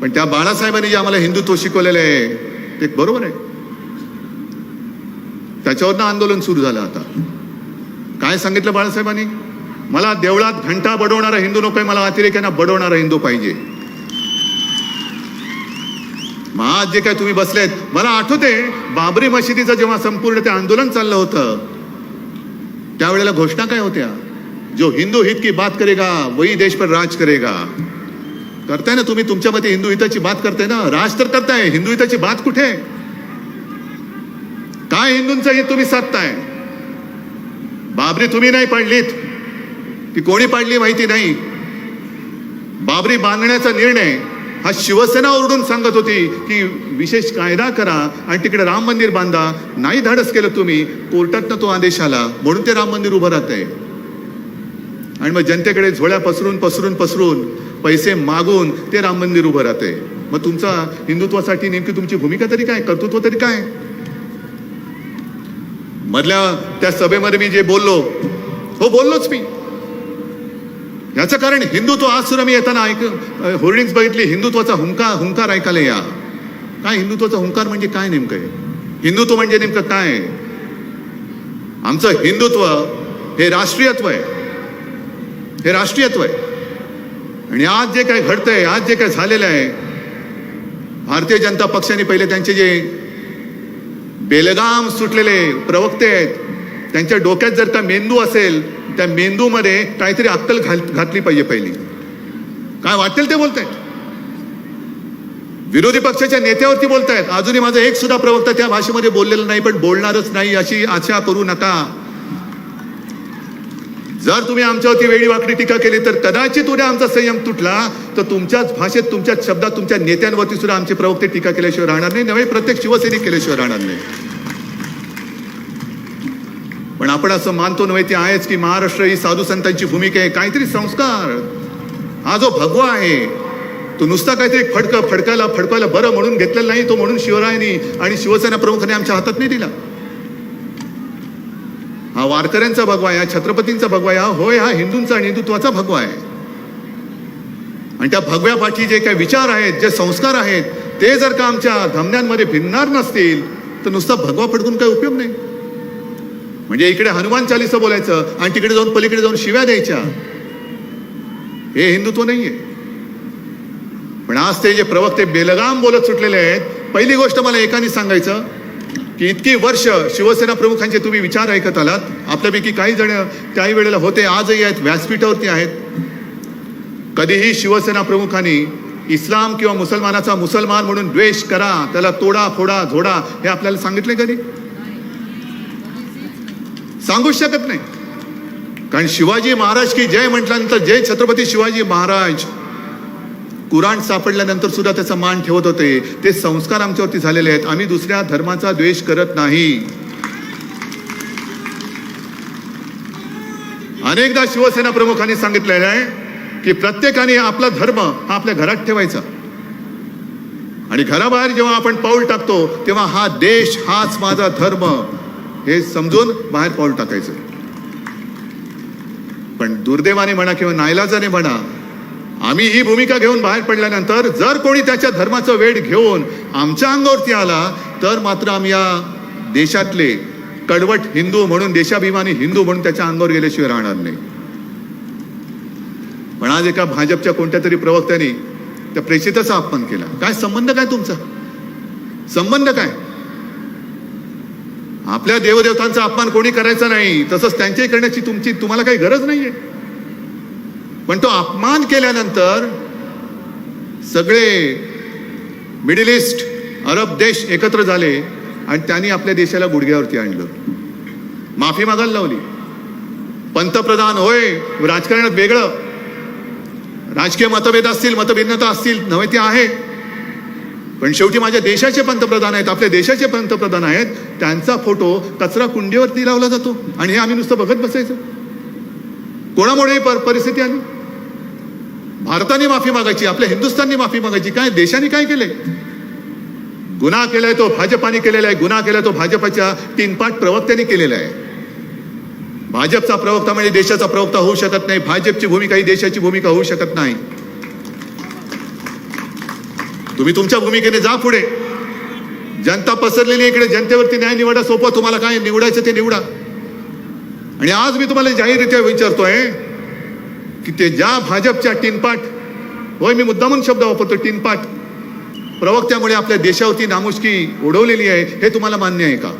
पण त्या बाळासाहेबांनी जे आम्हाला हिंदुत्व शिकवलेलं आहे ते बरोबर आहे. त्याच्यावरनं आंदोलन सुरू झालं. आता काय सांगितलं बाळासाहेबांनी? मला देवळात घंटा बडवणारा हिंदू नको आहे, मला अतिरेक्यांना बडवणारा हिंदू पाहिजे. मग आज जे काय तुम्ही बसलेत, मला आठवते बाबरी मशिदीचं जेव्हा संपूर्ण ते आंदोलन चाललं होतं त्यावेळेला घोषणा काय होत्या? जो हिंदू हित की बात करेगा वही देश पर राज करेगा. करताय ना तुम्ही, तुमच्या मते हिंदू हिताची बात करताय ना, राज तर करताय. हिंदू हिताची बात कुठे? काय हिंदूंचं हित तुम्ही साधताय? बाबरी तुम्ही नाही पाडलीत, ती कोणी पाडली माहिती नाही. बाबरी बांधण्याचा निर्णय हा शिवसेना ओरडून सांगत होती की विशेष कायदा करा आणि तिकडे राम मंदिर बांधा. नाही धाडस केलं तुम्ही, कोर्टातनं तो आदेश आला म्हणून ते राम मंदिर उभं राहतंय. आणि मग जनतेकडे झोळ्या पसरून पैसे मागून ते राम मंदिर उभं राहतंय. मग तुमचा हिंदुत्वासाठी नेमकी तुमची भूमिका तरी काय, कर्तृत्व तरी काय? मधल्या त्या सभेमध्ये मी जे बोललो, हो बोललोच मी. याचं कारण हिंदुत्व. आज सुद्धा मी येताना होर्डिंग्स बघितली, हिंदुत्वाचा हुंकार ऐकायला या. काय हिंदुत्वाचा हुंकार म्हणजे काय नेमकं आहे? हिंदुत्व म्हणजे नेमकं काय? आमचं हिंदुत्व हे राष्ट्रीयत्व आहे, हे राष्ट्रीयत्व आहे. आणि आज जे काय घडतंय, आज जे काय झालेलं आहे, भारतीय जनता पक्षाने पहिले त्यांचे जे बेलगाम सुटलेले प्रवक्ते आहेत त्यांच्या डोक्यात जर का मेंदू असेल, त्या मेंदूमध्ये काहीतरी अक्कल घातली पाहिजे पहिली. काय वाटेल ते बोलतायत, विरोधी पक्षाच्या नेत्यावरती बोलतायत. अजूनही माझा एक सुद्धा प्रवक्ता त्या भाषेमध्ये बोललेला नाही, पण बोलणारच नाही अशी आशा करू नका. जर तुम्ही आमच्यावरती वेळी वाकडी टीका केली तर कदाचित उद्या आमचा संयम तुटला तर तुमच्याच भाषेत, तुमच्याच शब्दात, तुमच्या नेत्यांवरती सुद्धा आमचे प्रवक्ते टीका केल्याशिवाय राहणार नाही, नव्हे प्रत्येक शिवसैनिक केल्याशिवाय राहणार नाही. पण आपण असं मानतो नव्हे ते आहेच की महाराष्ट्र ही साधू संतांची भूमिका आहे. काहीतरी संस्कार, हा जो भगवा आहे तो नुसता काहीतरी फडकायला बरं म्हणून घेतलेला नाही, तो म्हणून शिवरायांनी आणि शिवसेना प्रमुखांनी आमच्या हातात नाही दिला. हा वारकऱ्यांचा भगवा आहे, हा छत्रपतींचा भगवा आहे, होय हा हिंदूंचा आणि हिंदुत्वाचा भगवा आहे. आणि त्या भगव्या पाठी जे काही विचार आहेत, जे संस्कार आहेत, ते जर का आमच्या धमन्यांमध्ये भिनणार नसतील तर नुसता भगवा फडकून काही उपयोग नाही. म्हणजे इकडे हनुमान चालीसा बोलायचं आणि तिकडे जाऊन पलीकडे जाऊन शिव्या द्यायच्या, हे हिंदुत्व नाहीये. पण आज ते जे प्रवक्ते बेलगाम बोलत सुटलेले आहेत, पहिली गोष्ट मला एकाने सांगायचं की इतकी वर्ष शिवसेना प्रमुखांचे तुम्ही विचार ऐकत आलात. आपल्यापैकी काही जण त्याही वेळेला होते, आजही आहेत, व्यासपीठावरती आहेत. कधीही शिवसेना प्रमुखांनी इस्लाम किंवा मुसलमानाचा मुसलमान म्हणून द्वेष करा, त्याला तोडा फोडा झोडा, हे आपल्याला सांगितले कधी? सांगूच शकत नाही. कारण शिवाजी महाराज की जय म्हटल्यानंतर जय छत्रपती शिवाजी महाराज कुराण सापडल्यानंतर सुद्धा त्याचा मान ठेवत होते. ते संस्कार आमच्यावरती झालेले आहेत. आम्ही दुसऱ्या धर्माचा द्वेष करत नाही. अनेकदा शिवसेना प्रमुखांनी सांगितलेलं आहे की प्रत्येकाने आपला धर्म हा आपल्या घरात ठेवायचा आणि घराबाहेर जेव्हा आपण पाऊल टाकतो तेव्हा हा देश हाच माझा धर्म हे समजून बाहेर पाऊल टाकायचं. पण दुर्दैवाने म्हणा किंवा नाईलाजाने म्हणा, आम्ही ही भूमिका घेऊन बाहेर पडल्यानंतर जर कोणी त्याच्या धर्माचं वेळ घेऊन आमच्या अंगावरती आला तर मात्र आम्ही या देशातले कडवट हिंदू म्हणून, देशाभिमानी हिंदू म्हणून त्याच्या अंगावर गेल्याशिवाय राहणार नाही. पण आज एका भाजपच्या कोणत्या तरी प्रवक्त्याने त्या प्रेषिताचा अपमान केला. काय संबंध, काय तुमचा संबंध काय? आपल्या देवदेवतांचा अपमान कोणी करायचा नाही, तसंच त्यांच्याही करण्याची तुम्हाला काही गरज नाहीये. पण तो अपमान केल्यानंतर सगळे मिडल ईस्ट, अरब देश एकत्र झाले आणि त्यांनी आपल्या देशाला गुडघ्यावरती आणलं, माफी मागायला लावली. पंतप्रधान होय, राजकारणात वेगळं, राजकीय मतभेद असतील, मतभिन्नता असतील, नव्हे ते आहे, पण शेवटी माझ्या देशाचे पंतप्रधान आहेत, आपल्या देशाचे पंतप्रधान आहेत. त्यांचा फोटो कचरा कुंडीवरती लावला जातो आणि हे आम्ही नुसतं बघत बसायचं. कोणामुळे परिस्थिती आली? भारताने माफी मागायची, आपल्या हिंदुस्थानने माफी मागायची. काय देशाने काय केलंय? गुन्हा केलाय तो भाजपाने केलेला आहे. गुन्हा केलाय तो भाजपाच्या तीनपाट प्रवक्त्यांनी केलेला आहे. भाजपचा प्रवक्ता म्हणजे देशाचा प्रवक्ता होऊ शकत नाही. भाजपची भूमिका ही देशाची भूमिका होऊ शकत नाही. तुम्ही तुमच्या भूमिकेने जा पुढे. जनता पसरलेली इकडे, जनतेवरती न्याय निवडा सोपा. तुम्हाला काय निवडायचं ते निवडा. आणि आज मी तुम्हाला जाहीररित्या विचारतोय की ते ज्या भाजपच्या टीनपाट, होय मी मुद्दामून शब्द वापरतो, टीनपाट प्रवक्त्यामुळे आपल्या देशावरती नामुष्की उडवलेली आहे, हे तुम्हाला मान्य आहे का?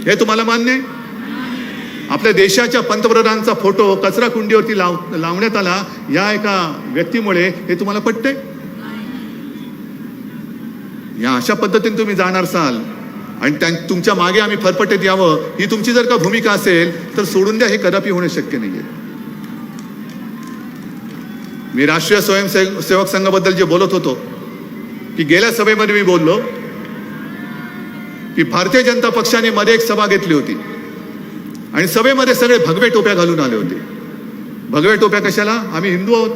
हे तुम्हाला मान्य आहे? आपल्या देशाच्या पंतप्रधानांचा फोटो कचरा कुंडीवरती लावण्यात आला या एका व्यक्तीमुळे, हे तुम्हाला पटतंय? या अशा पद्धतीने तुम्ही जाणार असाल आणि तुमच्या मागे आम्ही फरफटत यावं, ही तुमची जर का भूमिका असेल तर सोडून द्या. हे कदापि होणं शक्य नाहीये. मी राष्ट्रीय स्वयंसेवक संघाबद्दल जे बोलत होतो की गेल्या सभेमध्ये मी बोललो की भारतीय जनता पक्षाने मध्ये एक सभा घेतली होती आणि सभेमध्ये सगळे भगवे टोप्या घालून आले होते. भगवे टोप्या कशाला? आम्ही हिंदू आहोत.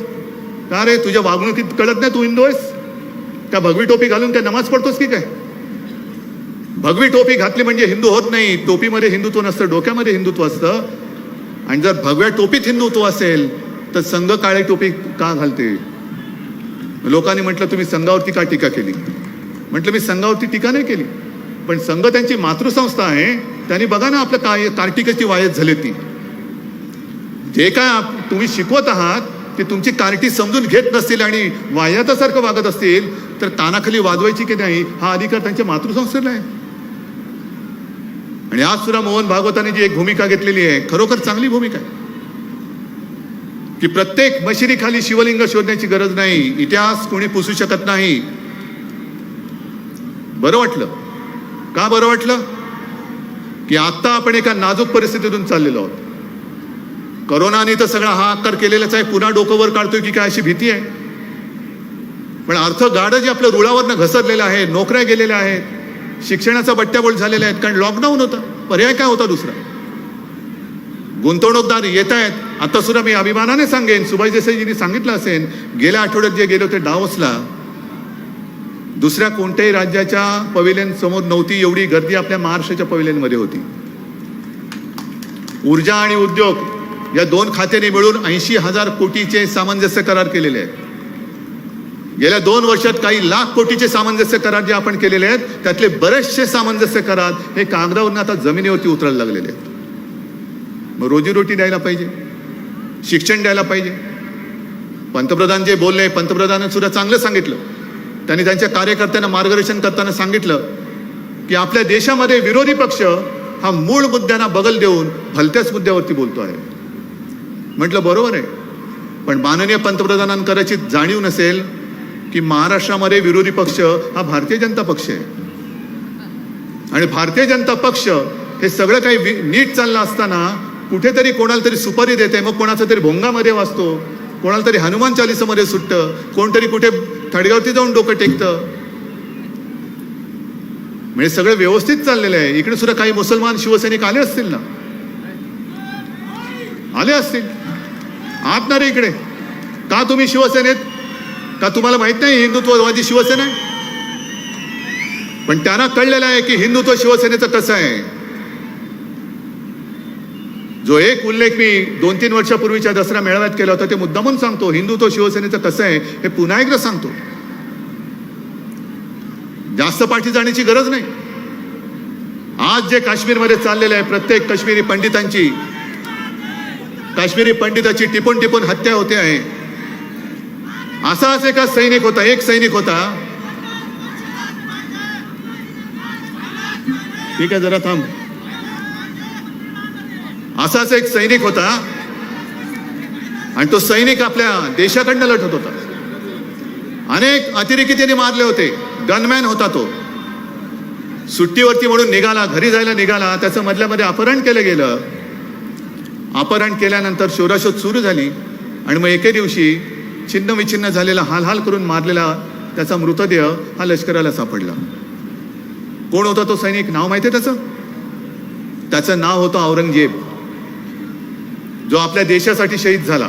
का रे, तुझ्या वागणुकीत कळत नाही तू हिंदू आहेस का? भगवी टोपी घालून काय नमाज पडतोस की काय? भगवी टोपी घातली म्हणजे हिंदू होत नाही. टोपीमध्ये हिंदुत्व नसतं, डोक्यामध्ये हिंदुत्व असतं. आणि जर भगव्या टोपीत हिंदुत्व असेल तर संघ काळी टोपी का घालते? लोकांनी म्हटलं तुम्ही संघावरती का टीका केली? म्हटलं मी संघावरती टीका नाही केली, पण संघ त्यांची मातृसंस्था आहे. त्यांनी बघा ना आपलं काय कार्टिकाची वायत झाली. ती जे काय तुम्ही शिकवत आहात ते तुमची कार्टी समजून घेत नसतील आणि वायतासारखं वागत असतील तर तानाखाली वाजवायची की नाही हा अधिकार त्यांच्या मातृसंस्थेला आहे. आणि आज सुद्धा मोहन भागवतांनी जी एक भूमिका घेतलेली आहे, खरोखर चांगली भूमिका आहे की प्रत्येक मशिदीखाली शिवलिंग शोधण्याची गरज नाही. इतिहास कोणी पुसू शकत नाही. बरं वाटलं का? बरं वाटलं की आता आपण एका नाजूक परिस्थितीतून चाललेलो आहोत. करोनाने तर सगळा हाहाकार केलेलाच आहे. पुन्हा डोकं वर काढतोय की काय अशी भीती आहे. पण अर्थ गाडं जे आपलं रुळावरनं घसरलेलं आहे, नोकऱ्या गेलेल्या आहेत, शिक्षणाचा बट्ट्याबोळ झालेला आहेत, कारण लॉकडाऊन होता. पर्याय काय होता दुसरा? गुंतवणूकदार येत आहेत. आता सुद्धा मी अभिमानाने सांगेन, सुभाष देसाईजींनी सांगितलं असेल, गेल्या आठवड्यात जे गेले होते डावोसला, दुसऱ्या कोणत्याही राज्याच्या पवेलियन समोर नव्हती एवढी गर्दी आपल्या महाराष्ट्राच्या पवेलियन मध्ये होती. ऊर्जा आणि उद्योग या दोन खात्याने मिळून 80,000 कोटीचे सामंजस्य करार केलेले आहेत. गेल्या 2 वर्षात काही लाख कोटीचे सामंजस्य करार जे आपण केलेले आहेत त्यातले बरेचसे सामंजस्य करार हे कागदावरून आता जमिनीवरती उतरायला लागलेले आहेत. मग रोजीरोटी द्यायला पाहिजे, शिक्षण द्यायला पाहिजे. पंतप्रधान जे बोलले, पंतप्रधानांनी सुद्धा चांगलं सांगितलं. त्यांनी त्यांच्या कार्यकर्त्यांना मार्गदर्शन करताना सांगितलं की आपल्या देशामध्ये विरोधी पक्ष हा मूळ मुद्द्यांना बगल देऊन भलत्याच मुद्द्यावरती बोलतो आहे. म्हटलं बरोबर आहे, पण माननीय पंतप्रधानांकडे जाणीव नसेल की महाराष्ट्रामध्ये विरोधी पक्ष हा भारतीय जनता पक्ष आहे. आणि भारतीय जनता पक्ष हे सगळं काही नीट चाललं असताना कुठेतरी कोणाला तरी सुपारी देते, मग कोणाचा तरी भोंगामध्ये वाचतो, कोणाला तरी हनुमान चालीसामध्ये सुटतं, कोणतरी कुठे थडग्यावरती जाऊन डोकं टेकतं. म्हणजे सगळं व्यवस्थित चाललेलं आहे. इकडे सुद्धा काही मुसलमान शिवसैनिक आले असतील ना, आले असतील. आहात ना रे इकडे? का तुम्ही शिवसेनेत? का तुम्हाला माहित नाही हिंदुत्ववादी शिवसेना आहे? पण त्यांना कळलेलं आहे की हिंदुत्व शिवसेनेचं कसं आहे. जो एक उल्लेख मी 2-3 वर्षापूर्वीच्या दसरा मेळाव्यात केला होता ते मुद्दामून सांगतो. हिंदुत्व शिवसेनेचं कसं आहे हे पुन्हा एकदा सांगतो. जास्त पाठी जाण्याची गरज नाही. आज जे काश्मीरमध्ये चाललेलं आहे, प्रत्येक काश्मीरी पंडिताची टिपून टिपून हत्या होते आहे. असाच एका सैनिक होता, एक सैनिक होता. ठीक आहे, जरा थांब. असाच एक सैनिक होता आणि तो सैनिक आपल्या देशाकडनं लढत होता. अनेक अतिरेकी त्याने मारले होते. गनमॅन होता तो. सुट्टीवरती म्हणून निघाला, घरी जायला निघाला, त्याचं मधल्यामध्ये अपहरण केलं गेलं. अपहरण केल्यानंतर शोधाशोध सुरू झाली आणि मग एके दिवशी छिन्न विछिन्न झालेला, हाल करून मारलेला त्याचा मृतदेह हा लष्कराला सापडला. कोण होता तो सैनिक? नाव माहिती आहे त्याचं नाव होतं औरंगजेब, जो आपल्या देशासाठी शहीद झाला.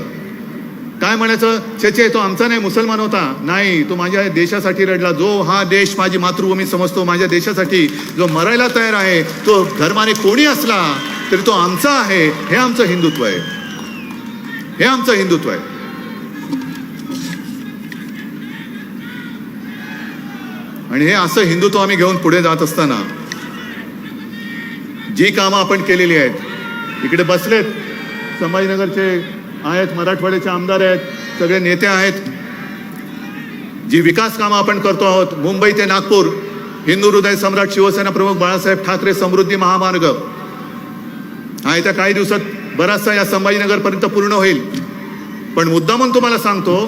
काय म्हणायचं? छे तो आमचा नाही, मुसलमान होता. नाही, तो माझ्या देशासाठी लढला. जो हा देश माझी मातृभूमी समजतो, माझ्या देशासाठी जो मरायला तयार आहे, तो धर्माने कोणी असला तरी तो आमचा आहे. हे आमचं हिंदुत्व आहे. हे आमचं हिंदुत्व आहे. आणि हे असं हिंदुत्व आम्ही घेऊन पुढे जात असताना जी कामं आपण केलेली आहेत, इकडे बसलेत संभाजीनगरचे आहेत, मराठवाड्याचे आमदार आहेत, सगळे नेते आहेत. जी विकास कामं आपण करतो आहोत, मुंबई ते नागपूर हिंदू हृदय सम्राट शिवसेना प्रमुख बाळासाहेब ठाकरे समृद्धी महामार्ग हा येत्या काही दिवसात बराचसा या संभाजीनगरपर्यंत पूर्ण होईल. पण मुद्दामून तुम्हाला सांगतो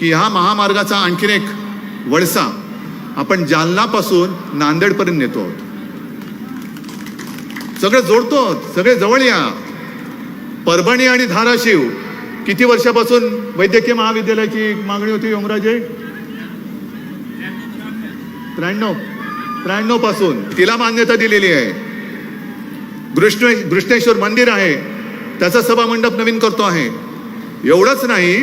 की ह्या महामार्गाचा आणखीन एक वळसा आपण जालनापासून नांदेडपर्यंत नेतो आहोत. सगळे जोडतो, सगळे जवळ या. परभणी आणि धाराशिव किती वर्षापासून वैद्यकीय महाविद्यालयाची मागणी होती ओमराजे? 93 पासून तिला मान्यता दिलेली आहे. घृष्णेश्वर मंदिर आहे, त्याचा सभामंडप नवीन करतो आहे. एवढंच नाही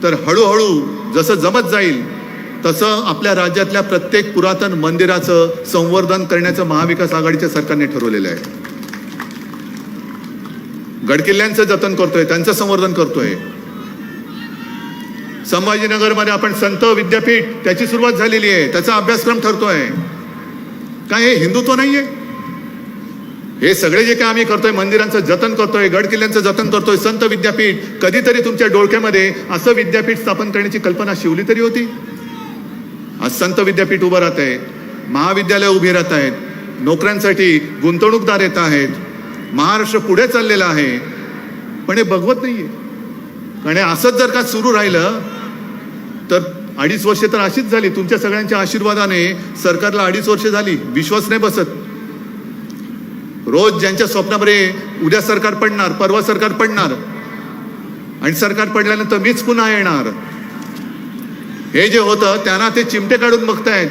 तर हळूहळू जसं जमत जाईल तसं आपल्या राज्यातल्या प्रत्येक पुरातन मंदिराचं संवर्धन करण्याचं महाविकास आघाडीच्या सरकारने ठरवलेलं आहे. गडकिल्ल्यांचं जतन करतोय, त्यांचं संवर्धन करतोय. संभाजीनगरमध्ये आपण संत विद्यापीठ त्याची सुरुवात झालेली आहे, त्याचा अभ्यासक्रम ठरतोय. काय हे हिंदुत्व नाहीये? हे सगळे जे काय आम्ही करतोय, मंदिरांचं जतन करतोय, गडकिल्ल्यांचं जतन करतोय, संत विद्यापीठ, कधीतरी तुमच्या डोळक्यामध्ये असं विद्यापीठ स्थापन करण्याची कल्पना शिवली तरी होती? आज संत विद्यापीठ उभं राहत आहे, महाविद्यालय उभी राहत आहेत, नोकऱ्यांसाठी गुंतवणूकदार येत आहेत, महाराष्ट्र पुढे चाललेला आहे. पण हे बघवत नाहीये. कारण असंच जर का सुरू राहिलं तर 2.5 वर्ष तर अशीच झाली. तुमच्या सगळ्यांच्या आशीर्वादाने सरकारला 2.5 वर्ष झाली, विश्वास नाही बसत. रोज ज्यांच्या स्वप्नामध्ये उद्या सरकार पडणार, परवा सरकार पडणार आणि सरकार पडल्यानंतर मीच पुन्हा येणार, हे जे होतं त्यांना ते चिमटे काढून बघतायत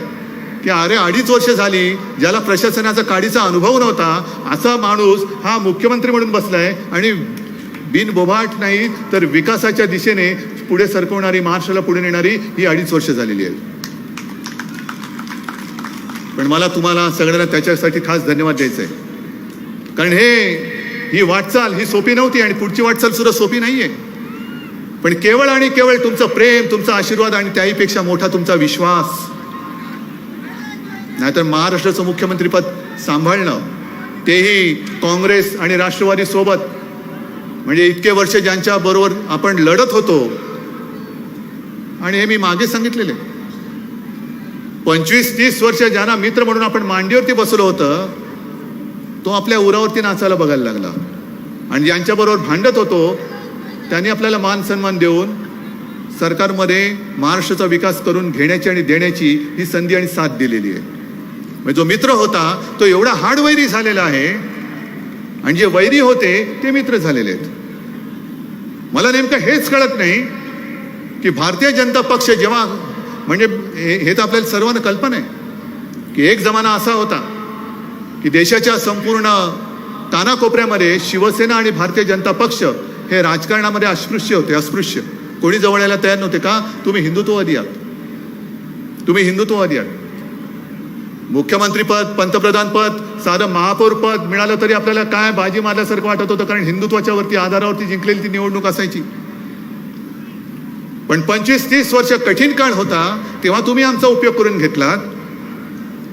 की अरे 2.5 वर्ष झाली, ज्याला प्रशासनाचा काडीचा अनुभव नव्हता असा माणूस हा मुख्यमंत्री म्हणून बसलाय आणि बिनबोभाट नाही तर विकासाच्या दिशेने पुढे सरकवणारी, महाराष्ट्राला पुढे नेणारी ही 2.5 वर्ष झालेली आहे. पण मला तुम्हाला सगळ्यांना त्याच्यासाठी खास धन्यवाद द्यायचा आहे. कारण ही वाटचाल ही सोपी नव्हती आणि पुढची वाटचाल सुद्धा सोपी नाहीये. पण केवळ आणि केवळ तुमचं प्रेम, तुमचा आशीर्वाद आणि त्याहीपेक्षा मोठा तुमचा विश्वास. नाहीतर महाराष्ट्राचं मुख्यमंत्रीपद सांभाळणं, तेही काँग्रेस आणि राष्ट्रवादी सोबत, म्हणजे इतके वर्ष ज्यांच्या बरोबर आपण लढत होतो. आणि हे मी मागे सांगितलेले 25-30 वर्ष ज्यांना मित्र म्हणून आपण मांडीवरती बसलो होतं, तो आपल्या उरावरती नाचायला बघायला लागला. आणि ज्यांच्याबरोबर भांडत होतो त्यांनी आपल्याला मान सन्मान देऊन सरकारमध्ये महाराष्ट्राचा विकास करून घेण्याची आणि देण्याची ही संधी आणि साथ दिलेली आहे. म्हणजे जो मित्र होता तो एवढा हाडवैरी झालेला आहे आणि जे वैरी होते ते मित्र झालेले आहेत. मला नेमकं हेच कळत नाही की भारतीय जनता पक्ष जेव्हा म्हणजे हे तर आपल्याला सर्वांना कल्पना आहे की एक जमाना असा होता की देशाच्या संपूर्ण कानाकोपऱ्यामध्ये शिवसेना आणि भारतीय जनता पक्ष हे राजकारणामध्ये अस्पृश्य होते. अस्पृश्य कोणी जवळ यायला तयार नव्हते. का? तुम्ही हिंदुत्ववादी आहात. तुम्ही हिंदुत्ववादी आहात. मुख्यमंत्री पद, पंतप्रधान पद, साधं महापौर पद मिळालं तरी आपल्याला काय बाजी मारल्यासारखं वाटत होतं, कारण हिंदुत्वाच्या वरती आधारावरती जिंकलेली ती निवडणूक असायची. पण 25-30 वर्ष कठीण काळ होता तेव्हा तुम्ही आमचा उपयोग करून घेतलात.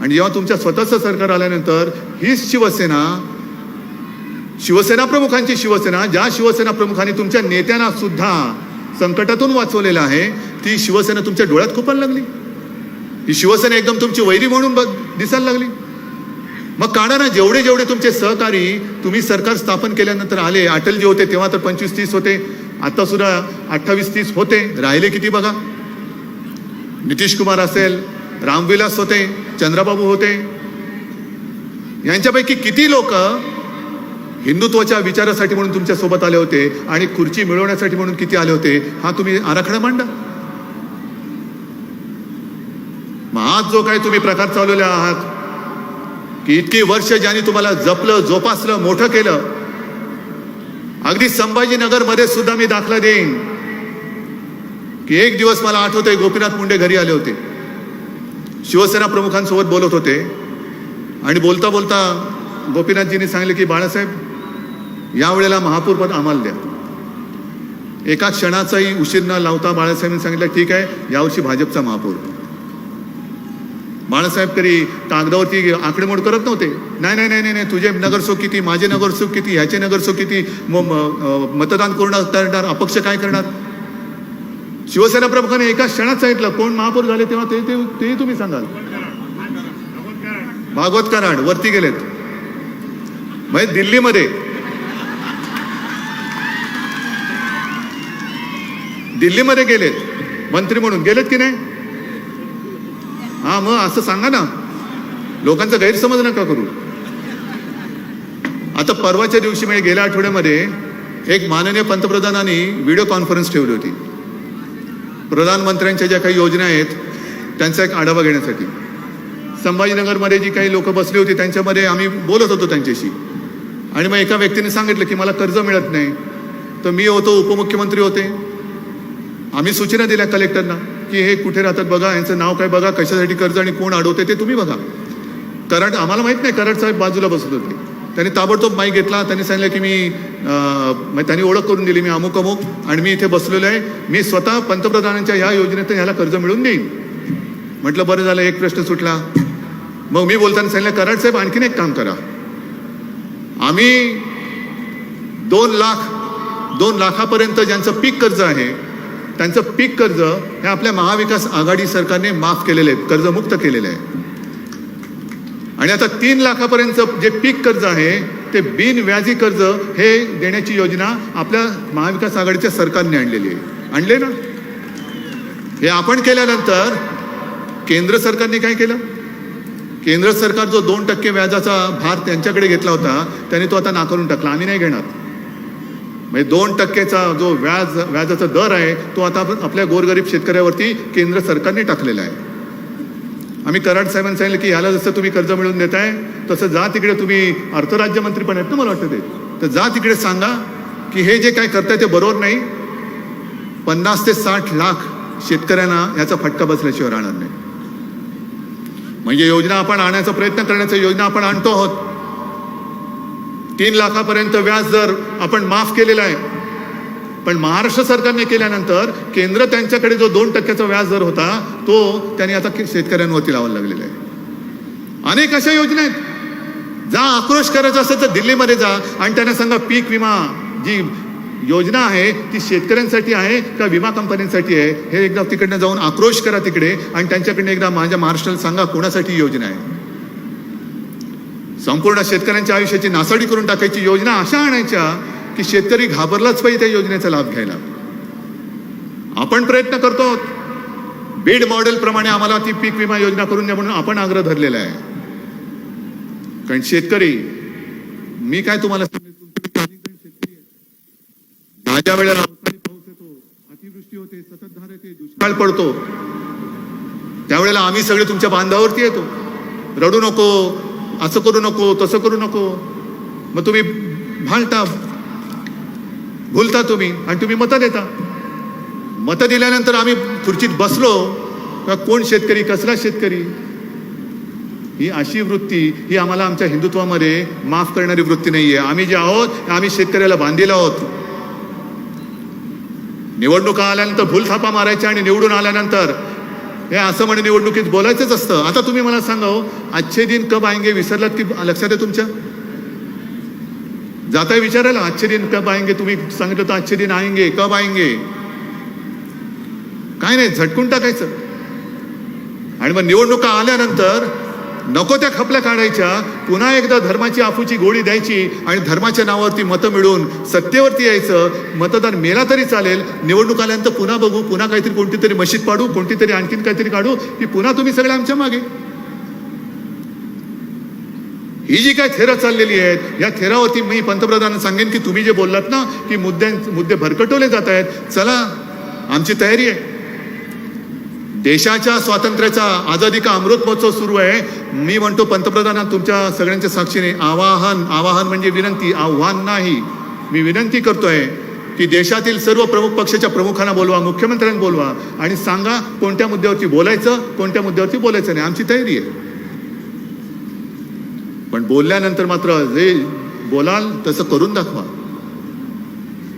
आणि जेव्हा तुमच्या स्वतःचं सरकार आल्यानंतर हीच शिवसेना प्रमुखांची शिवसेना, ज्या शिवसेना प्रमुखांनी तुमच्या नेत्यांना सुद्धा संकटातून वाचवलेलं आहे, ती शिवसेना तुमच्या डोळ्यात खुपायला लागली. ही शिवसेना एकदम तुमची वैरी म्हणून दिसायला लागली. मग काढा ना, जेवढे जेवढे तुमचे सहकारी तुम्ही सरकार स्थापन केल्यानंतर आले. अटलजी होते तेव्हा तर 25-30 होते, आता सुद्धा 28-30 होते. राहिले किती बघा. नितीश कुमार असेल, रामविलास होते, चंद्रबाबू होते. यांच्यापैकी किती लोक हिंदुत्वाच्या विचारासाठी म्हणून तुमच्या सोबत आले होते आणि खुर्ची मिळवण्यासाठी म्हणून किती आले होते, हा तुम्ही आराखडा मांडा. मग आज जो काही तुम्ही प्रकार चालवले आहात की इतकी वर्ष ज्यांनी तुम्हाला जपलं, जोपासलं, मोठं केलं. अगदी संभाजीनगरमध्ये सुद्धा मी दाखला देईन की एक दिवस मला आठवतंय, गोपीनाथ मुंडे घरी आले होते, शिवसेना प्रमुखांसोबत बोलत होते आणि बोलता बोलता गोपीनाथजींनी सांगितले की बाळासाहेब यावेळेला महापौर पद आम्हाला द्या. एका क्षणाचाही उशीर न लावता बाळासाहेबांनी सांगितलं ठीक आहे, यावर्षी भाजपचा महापौर. बाळासाहेब तरी कागदावरती आकडेमोड करत नव्हते. नाही नाही नाही नाही, तुझे नगरसेवक किती, माझे नगरसेवक किती, ह्याचे नगरसेवक किती, मतदान करणार, अपक्ष काय करणार. शिवसेना प्रमुखाने एका क्षणात सांगितलं कोण महापौर झाले तेव्हा ते तुम्ही सांगाल. भागवत कराड वरती गेलेत. म्हणजे दिल्लीमध्ये गेलेत मंत्री म्हणून, गेलेत की नाही. हा, मग असं सांगा ना, लोकांचा गैरसमज नका करू. आता परवाच्या दिवशी म्हणजे गेल्या आठवड्यामध्ये एक माननीय पंतप्रधानांनी व्हिडिओ कॉन्फरन्स ठेवली होती प्रधानमंत्र्यांच्या ज्या काही योजना आहेत त्यांचा एक आढावा घेण्यासाठी. संभाजीनगरमध्ये जी काही लोक बसली होती त्यांच्यामध्ये आम्ही बोलत होतो त्यांच्याशी. आणि मग एका व्यक्तीने सांगितलं की मला कर्ज मिळत नाही. तर मी होतो, उपमुख्यमंत्री होते, आम्ही सूचना दिल्या कलेक्टरना की हे कुठे राहतात बघा, यांचं नाव काय बघा, कशासाठी कर्ज आणि कोण अडवते ते तुम्ही बघा. कराड आम्हाला माहित नाही, कराड साहेब बाजूला बसत होते. त्यांनी ताबडतोब माईक घेतला, त्यांनी सांगितलं की त्यांनी ओळख करून दिली, मी अमुक अमुक आणि मी इथे बसलेलो आहे, मी स्वतः पंतप्रधानांच्या ह्या योजनेतून ह्याला कर्ज मिळवून देईन. म्हटलं बरं झालं, एक प्रश्न सुटला. मग मी बोलताना सांगितलं कराड साहेब आणखीन एक काम करा, आम्ही 2 लाखापर्यंत ज्यांचं पीक कर्ज आहे त्यांचं पीक कर्ज हे आपल्या महाविकास आघाडी सरकारने माफ केलेले आहे, कर्जमुक्त केलेले आहे. आणि आता 3 लाखापर्यंत जे पीक कर्ज आहे ते बिनव्याजी कर्ज हे देण्याची योजना आपल्या महाविकास आघाडीच्या सरकारने आणलेली आहे. आणले ना. हे आपण केल्यानंतर केंद्र सरकारने काय केलं, केंद्र सरकार जो 2% व्याजाचा भार त्यांच्याकडे घेतला होता त्याने तो आता नाकारून टाकला. आम्ही नाही घेणार. म्हणजे 2%चा जो व्याजाचा दर आहे तो आता आपल्या गोरगरीब शेतकऱ्यावरती केंद्र सरकारने टाकलेला आहे. आम्ही कराड साहेबांनी सांगितलं की ह्याला जसं तुम्ही कर्ज मिळवून देताय तसं जा तिकडे, तुम्ही अर्थराज्यमंत्री पण आहेत ना मला वाटतं ते, तर जा तिकडे सांगा की हे जे काय करताय ते बरोबर नाही. 50 ते 60 लाख शेतकऱ्यांना याचा फटका बसल्याशिवाय राहणार नाही. म्हणजे योजना आपण आणण्याचा प्रयत्न करण्याचा योजना आपण आणतो आहोत. 3 लाखापर्यंत व्याज दर आपण माफ केलेला आहे. पण महाराष्ट्र सरकारने केल्यानंतर केंद्र त्यांच्याकडे जो 2%चा व्याज दर होता तो त्यांनी आता शेतकऱ्यांवरती लावायला लागलेला आहे. अनेक अशा योजना आहेत. जा आक्रोश करायचा असेल तर दिल्लीमध्ये जा आणि त्यांना सांगा पीक विमा जी योजना आहे ती शेतकऱ्यांसाठी आहे का विमा कंपन्यांसाठी आहे, हे एकदा तिकडनं जाऊन आक्रोश करा तिकडे आणि त्यांच्याकडनं एकदा माझ्या महाराष्ट्राला सांगा कोणासाठी योजना आहे. संपूर्ण शेतकऱ्यांच्या आयुष्याची नासाडी करून टाकायची योजना अशा आणायच्या की शेतकरी घाबरलाच पाहिजे त्या योजनेचा लाभ घ्यायला. आपण प्रयत्न करतो. बीड मॉडेल प्रमाणे आम्हाला ती पीक विमा योजना करून द्या म्हणून आपण आग्रह धरलेला आहे. कारण शेतकरी, मी काय तुम्हाला माझ्या वेळेला अवकाळी पाऊस येतो, अतिवृष्टी होते, सततधार येते, दुष्काळ पडतो, त्यावेळेला आम्ही सगळे तुमच्या बांधावरती येतो. रडू नको, असं करू नको, तसं करू नको. मग तुम्ही भांडता, भुलता तुम्ही आणि तुम्ही मतं देता. मतं दिल्यानंतर आम्ही खुर्चीत बसलो का कोण शेतकरी, कसला शेतकरी, ही अशी वृत्ती ही आम्हाला आमच्या हिंदुत्वामध्ये माफ करणारी वृत्ती नाहीये. आम्ही जे आहोत आम्ही शेतकऱ्याला बांधील आहोत. निवडणुका आल्यानंतर भूलथापा मारायच्या आणि निवडून आल्यानंतर हे असं म्हणे निवडणुकीत बोलायचंच असतं. आता तुम्ही मला सांगा हो, अच्छे दिन कब आएंगे विसरलात की लक्षात आहे तुमच्या? जाताय विचारायला अच्छे दिन कब आएंगे, तुम्ही सांगितलं तर अच्छे दिन आएंगे, कब आएंगे, काय नाही, झटकून टाकायचं. आणि मग निवडणुका आल्यानंतर नको त्या खपल्या काढायच्या, पुन्हा एकदा धर्माची आफूची गोळी द्यायची आणि धर्माच्या नावावरती मतं मिळून सत्तेवरती यायचं. मतदार मेला तरी चालेल, निवडणूक आल्यानंतर पुन्हा बघू, पुन्हा काहीतरी कोणती तरी मशीद पाडू, कोणती तरी आणखीन काहीतरी काढू, की पुन्हा तुम्ही सगळे आमच्या मागे. ही जी काय थेरं चाललेली आहेत, या थेरावरती मी पंतप्रधानांना सांगेन की तुम्ही जे बोललात ना की मुद्दे भरकटवले जात आहेत, चला आमची तयारी आहे. देशाच्या स्वातंत्र्याचा आझादी का अमृत महोत्सव सुरू आहे. मी म्हणतो पंतप्रधानांना तुमच्या सगळ्यांच्या साक्षीने आवाहन म्हणजे विनंती, आव्हान नाही, मी विनंती करतोय की देशातील सर्व प्रमुख पक्षाच्या प्रमुखांना बोलवा, मुख्यमंत्र्यांना बोलवा आणि सांगा कोणत्या मुद्द्यावरती बोलायचं, कोणत्या मुद्द्यावरती बोलायचं नाही. आमची तयारी आहे. पण बोलल्यानंतर मात्र जे बोलाल तसं करून दाखवा.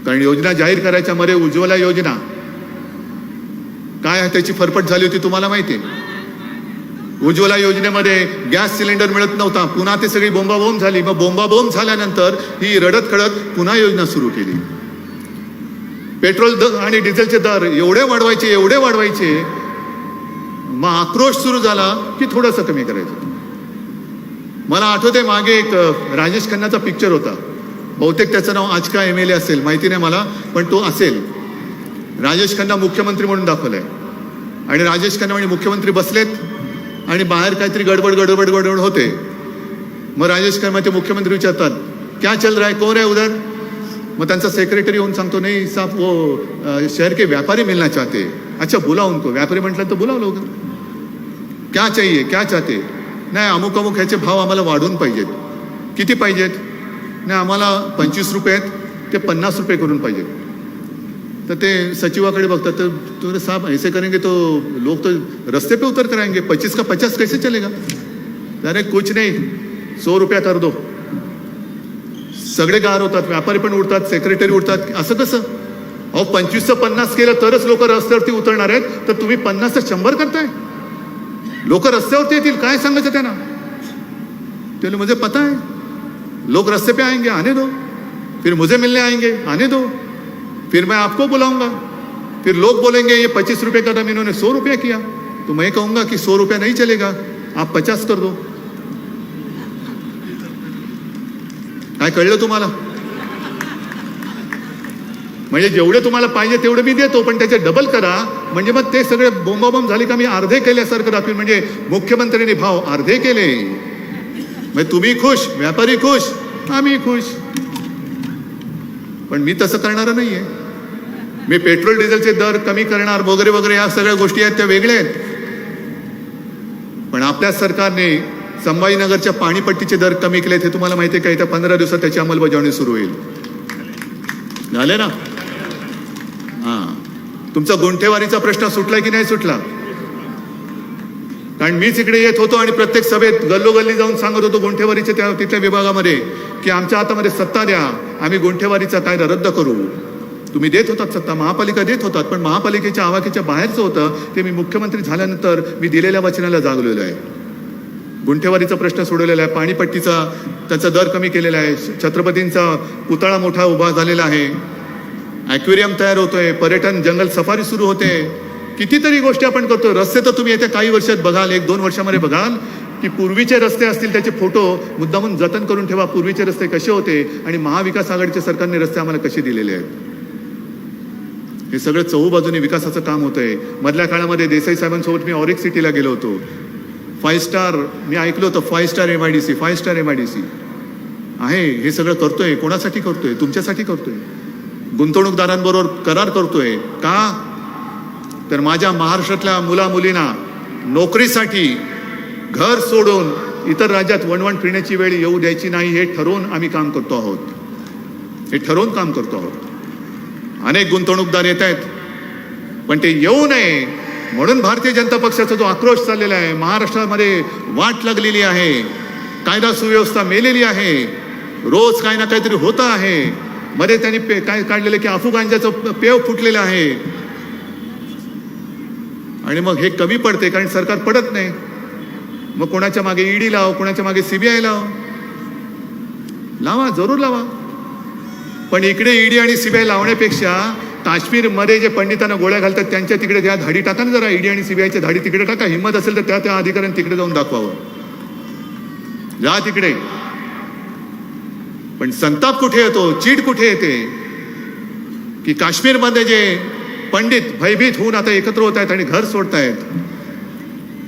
कारण योजना जाहीर करायच्या मध्ये उज्ज्वला योजना काय त्याची फरफट झाली होती तुम्हाला माहिती आहे? उज्ज्वला योजनेमध्ये गॅस सिलेंडर मिळत नव्हता, पुन्हा ते सगळी बोंबाबोंब झाली. मग बोंबाबोंब झाल्यानंतर ही रडत खडत पुन्हा योजना सुरू केली. पेट्रोल आणि डिझेलचे दर एवढे वाढवायचे, मग आक्रोश सुरू झाला की थोडंसं कमी करायचं. मला आठवते मागे एक राजेश खन्नाचा पिक्चर होता, बहुतेक त्याचं नाव आज का MLA असेल माहिती नाही मला, पण तो असेल. राजेश खन्ना मुख्यमंत्री म्हणून दाखवलंय आणि राजेश खन्ना आणि मुख्यमंत्री बसलेत आणि बाहेर काहीतरी गडबड होते. मग राजेश खन्ना ते मुख्यमंत्री विचारतात, क्या चल रहा है, कौन है उधर? मग त्यांचा सेक्रेटरी होऊन सांगतो, नाही साहब वो शहर के व्यापारी मिलना चाहते. अच्छा बुलाओ उनको. व्यापारी म्हटलं तर बोलावं लवकर. क्या चाहिए, क्या चाहते? नाही अमुक ह्याचे भाव आम्हाला वाढवून पाहिजेत. किती पाहिजेत? नाही आम्हाला 25 रुपये आहेत ते 50 रुपये करून पाहिजेत. तर ते सचिवाकडे बघतात, तर साहब ऐसे करेंगे तो लोग तो रस्ते पे उतर कर आएंगे, 25 का 50 कैसे चलेगा? अरे कुछ नहीं, 100 रुपया कर दो. सगळे गार होतात, व्यापारी पण उडतात, सेक्रेटरी उडतात. असं कसं? अहो 25चं 50 केलं तरच लोक रस्त्यावरती उतरणार आहेत, तर तुम्ही 50चं 100 करताय. लोक रस्त्यावरती येतील, काय सांगायचं त्यांना? ते मुझे पता है, लोग रस्ते पे आएंगे, आने दो. फिर मुझे मिलने आएंगे, आने दो. फिर मैं आपको बुलाऊंगा. फिर लोग बोलेंगे ये 25 रुपए का दाम इन्होंने 100 रुपया किया, तो मैं कहूंगा कि 100 रुपया नहीं चलेगा, आप 50 कर दो. काय कळलं तुम्हाला? म्हणजे जेवढे तुम्हाला पाहिजे तेवढे मी देतो, पण त्याचे डबल करा. म्हणजे मग ते सगळे बोंबाबोंब झाले का मी अर्धे केल्यासारखं दाखवेल. म्हणजे मुख्यमंत्र्यांनी भाव अर्धे केले, मग तुम्ही खुश, व्यापारी खुश, आम्ही खुश. पण मी तसं करणार नाहीये. मी पेट्रोल डिझेलचे दर कमी करणार वगैरे या सगळ्या गोष्टी आहेत त्या वेगळ्या आहेत. पण आपल्या सरकारने संभाजीनगरच्या पाणीपट्टीचे दर कमी केलेत, हे तुम्हाला माहिती आहे का? येत्या 15 दिवसात त्याची अंमलबजावणी सुरू होईल. झाले ना? तुमचा गुंठेवारीचा प्रश्न सुटला की नाही सुटला? कारण मीच इकडे येत होतो आणि प्रत्येक सभेत गल्लोगल्ली जाऊन सांगत होतो गुंठेवारीच्या तिथल्या विभागामध्ये की आमच्या हातामध्ये सत्ता द्या, आम्ही गुंठेवारीचा कायदा रद्द करू. तुम्ही देत होतात सत्ता, महापालिका देत होतात, पण महापालिकेच्या आवाक्याच्या बाहेरचं होतं ते. मी मुख्यमंत्री झाल्यानंतर मी दिलेल्या वचनाला जागलेलो आहे. गुंठेवारीचा प्रश्न सोडवलेला आहे, पाणीपट्टीचा त्याचा दर कमी केलेला आहे, छत्रपतींचा पुतळा मोठा उभा झालेला आहे, ॲक्वेरियम तयार होतोय, पर्यटन जंगल सफारी सुरू होते, कितीतरी गोष्टी आपण करतो. रस्ते तर तुम्ही येत्या काही वर्षात बघाल, 1-2 वर्षामध्ये बघाल की पूर्वीचे रस्ते असतील त्याचे फोटो मुद्दामून जतन करून ठेवा. पूर्वीचे रस्ते कसे होते आणि महाविकास आघाडीच्या सरकारने रस्ते आम्हाला कसे दिलेले आहेत. हे सगळं चहूबाजूने विकासाचं काम होतंय. मधल्या काळामध्ये देसाई साहेबांसोबत मी ऑरिक सिटीला गेलो होतो. 5 स्टार मी ऐकलं होतं, 5 स्टार MIDC, 5 स्टार MIDC आहे. हे सगळं करतोय, कोणासाठी करतोय? तुमच्यासाठी करतोय. गुंतवणूकदारांबरोबर करार करतोय का, तर माझ्या महाराष्ट्रातल्या मुला मुलींना नोकरीसाठी घर सोडून इतर राज्यात वणवण फिरण्याची वेळ येऊ द्यायची नाही, हे ठरवून आम्ही काम करतो आहोत. हे ठरवून काम करतो आहोत. अनेक गुंतवणूकदार येत आहेत, पण ते येऊ नये म्हणून भारतीय जनता पक्षाचा जो आक्रोश चाललेला आहे, महाराष्ट्रामध्ये वाट लागलेली आहे, कायदा सुव्यवस्था मेलेली आहे, रोज काही ना काहीतरी होतं आहे, मध्ये त्यांनी काय काढलेलं की अफगांजाचं पेव फुटलेलं आहे, आणि मग हे कमी पडते कारण सरकार पडत नाही. मग कोणाच्या मागे ईडी लाव, कोणाच्या मागे सीबीआय लावा, जरूर लावा. पण इकडे ईडी आणि सीबीआय लावण्यापेक्षा काश्मीरमध्ये जे पंडितांना गोळ्या घालतात त्यांच्या तिकडे त्या धाडी टाका ना जरा. ईडी आणि सीबीआयच्या धाडी तिकडे टाका. हिंमत असेल तर त्या अधिकाऱ्यांनी तिकडे जाऊन दाखवावं. जा तिकडे. पण संताप कुठे येतो, चीड कुठे येते की काश्मीरमध्ये जे पंडित भयभीत होऊन आता एकत्र होत आहेत आणि घर सोडतायत,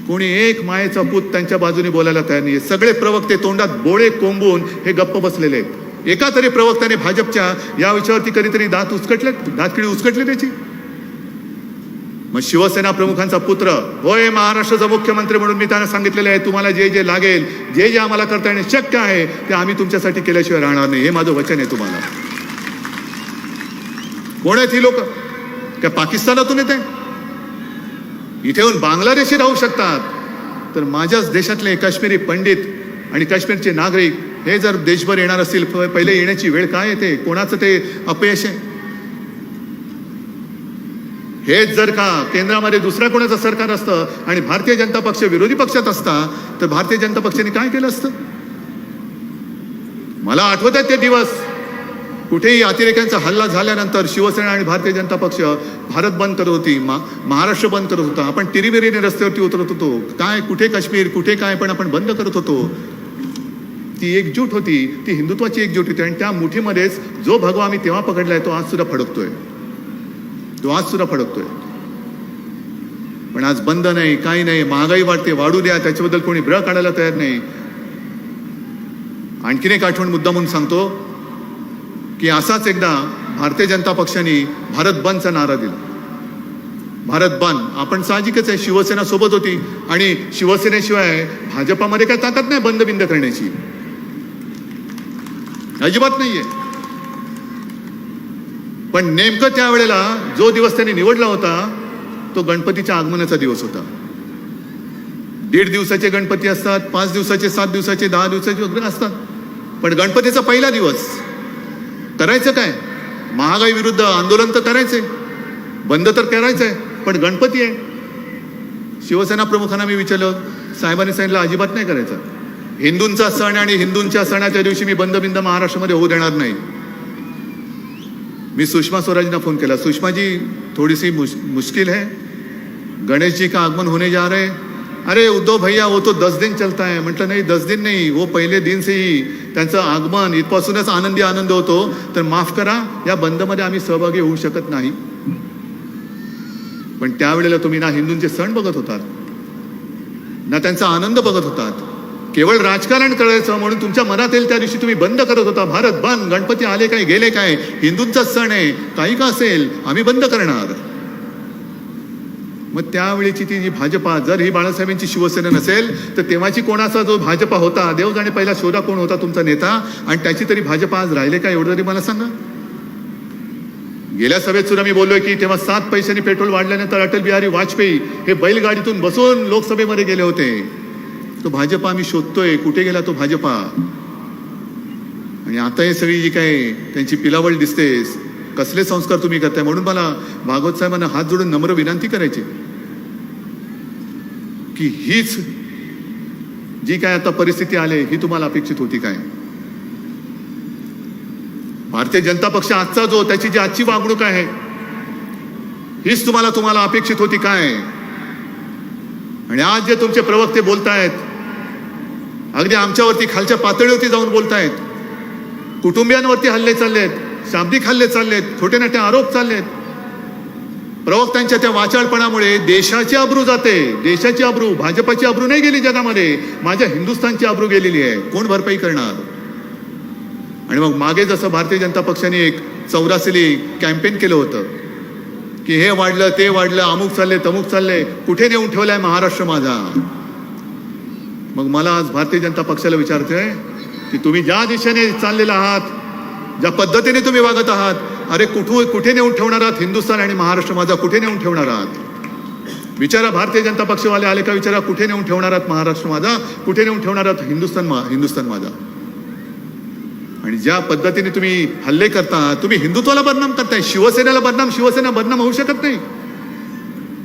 कोणी एक मायेचा पूत त्यांच्या बाजूने बोलायला तयार नाही. सगळे प्रवक्ते तोंडात बोळे कोंबून हे गप्प बसलेले आहेत. एका तरी प्रवक्त्याने भाजपच्या या विषयावरती कधीतरी दातखिळी उचकटली त्याची. मग शिवसेना प्रमुखांचा पुत्र होय महाराष्ट्राचा मुख्यमंत्री म्हणून मी त्यांना सांगितलेलं आहे, तुम्हाला जे जे लागेल, जे जे आम्हाला करता येणे शक्य आहे ते आम्ही तुमच्यासाठी केल्याशिवाय राहणार नाही. हे माझं वचन आहे तुम्हाला. कोण आहेत ही लोक? काय पाकिस्तानातून येते? इथे येऊन बांगलादेशी राहू शकतात, तर माझ्याच देशातले काश्मीरी पंडित आणि काश्मीरचे नागरिक हे जर देशभर येणार असतील, पहिले येण्याची वेळ काय येते? कोणाचं ते अपयश आहे? हेच जर का केंद्रामध्ये दुसऱ्या कोणाचं सरकार असतं आणि भारतीय जनता पक्ष विरोधी पक्षात असता, तर भारतीय जनता पक्षाने काय केलं असतं? मला आठवत आहे ते दिवस, कुठेही अतिरेक्यांचा हल्ला झाल्यानंतर शिवसेना आणि भारतीय जनता पक्ष भारत बंद करत होती, महाराष्ट्र बंद करत होता. आपण तिरीबिरीने रस्त्यावरती उतरत होतो. काय कुठे काश्मीर, कुठे काय, पण आपण बंद करत होतो. ती एकजूट होती, ती हिंदुत्वाची एकजूट होती. आणि त्या मुठीमध्येच जो भगवा आम्ही तेव्हा पकडलाय तो आज सुद्धा फडकतोय. पण आज बंद नाही, काही नाही. महागाई वाढते, वाढू द्या, त्याच्याबद्दल कोणी ब्र काढायला तयार नाही. आणखीन एक आठवण मुद्दा म्हणून सांगतो की असाच एकदा भारतीय जनता पक्षाने भारत बंदचा नारा दिला. भारत बंद. आपण साहजिकच आहे, शिवसेना सोबत होती आणि शिवसेनेशिवाय भाजपामध्ये काय ताकद नाही बंद बिंद करण्याची, अजिबात नाहीये. पण नेमकं त्यावेळेला जो दिवस त्यांनी निवडला होता तो गणपतीच्या आगमनाचा दिवस होता. 1.5 दिवसाचे गणपती असतात, 5 दिवसाचे, 7 दिवसाचे, 10 दिवसाचे वगैरे असतात. पण गणपतीचा पहिला दिवस करायचं काय? महागाई विरुद्ध आंदोलन तर करायचंय, बंद तर करायचंय, पण गणपती आहे. शिवसेना प्रमुखांना मी विचारलं, साहेबांनी सांगितलं अजिबात नाही करायचं. हिंदूंचा सण आणि हिंदूंच्या सणाच्या दिवशी मी बंद बिंद महाराष्ट्रामध्ये होऊ देणार नाही. मी सुषमा स्वराजना फोन केला, सुषमा जी थोड़ी सी मुश्किल है, गणेश जी का आगमन होने जा रहे हैं. अरे उद्धव भैया वो तो 10 दिन चलता है. म्हटलं नाही, 10 दिन नहीं, वो पहिले दिन से ही त्यांचं आगमन इथपासूनच आनंद होतो. तर माफ करा, या बंदमध्ये आम्ही सहभागी होऊ शकत नाही. पण त्यावेळेला तुम्ही ना हिंदूंचे सण बघत होतात ना त्यांचा आनंद बघत होतात. केवळ राजकारण करायचं म्हणून तुमच्या मनात येईल त्या दिवशी तुम्ही बंद करत होता. भारत बंद, गणपती आले काय गेले काय, हिंदूंचाच सण आहे, काही का असेल आम्ही बंद करणार. मग त्यावेळीची ती जी भाजपा, जर ही बाळासाहेबांची शिवसेना नसेल तर तेव्हाची कोणाचा जो भाजपा होता, देव जाणे पहिला शोधा कोण होता तुमचा नेता, आणि त्याची तरी भाजपा आज राहिले का, एवढं तरी मला सांगा. गेल्या सभेत सुद्धा मी बोललोय की तेव्हा 7 पैशांनी पेट्रोल वाढल्यानंतर अटल बिहारी वाजपेयी हे बैलगाडीतून बसून लोकसभेमध्ये गेले होते. तो भाजपा आम्ही शोधतोय, कुठे गेला तो भाजपा? आणि आता हे सगळी जी काय त्यांची पिलावळ दिसते, कसले संस्कार तुम्ही करताय. म्हणून मला भागवत साहेबांना हात जोडून नम्र विनंती करायची की हीच जी काय आता परिस्थिती आली ही तुम्हाला अपेक्षित होती काय? भारतीय जनता पक्ष आजचा जो त्याची जी आजची वागणूक आहे हीच तुम्हाला अपेक्षित होती काय? आणि आज जे तुमचे प्रवक्ते बोलतायत, अगदी आमच्यावरती खालच्या पातळीवरती जाऊन बोलतायत, कुटुंबियांवरती हल्ले चाललेत, शाब्दिक हल्ले चाललेत, खोटे नाटे आरोप चाललेत. प्रवक्त्यांच्या त्या वाचाळपणामुळे देशाची अब्रू जाते. देशाची अब्रू, भाजपाची अब्रू नाही गेली जगामध्ये, माझ्या हिंदुस्थानची अब्रू गेलेली आहे. कोण भरपाई करणार? आणि मग मागे जसं भारतीय जनता पक्षाने एक चौरासीली कॅम्पेन केलं होतं की हे वाढलं ते वाढलं, अमुक चालले तमुक चालले, कुठे नेऊन ठेवलाय महाराष्ट्र माझा. मग मला आज भारतीय जनता पक्षाला विचारतोय की तुम्ही ज्या दिशेने चाललेला आहात, ज्या पद्धतीने तुम्ही वागत आहात, अरे कुठे नेऊन ठेवणार आहात हिंदुस्थान आणि महाराष्ट्र माझा, कुठे नेऊन ठेवणार आहात? विचारा, भारतीय जनता पक्षवाले आले का विचारा, कुठे नेऊन ठेवणार आहात महाराष्ट्र माझा, कुठे नेऊन ठेवणार आहात हिंदुस्थान माझा? आणि ज्या पद्धतीने तुम्ही हल्ले करता, तुम्ही हिंदुत्वाला बदनाम करताय, शिवसेना बदनाम होऊ शकत नाही.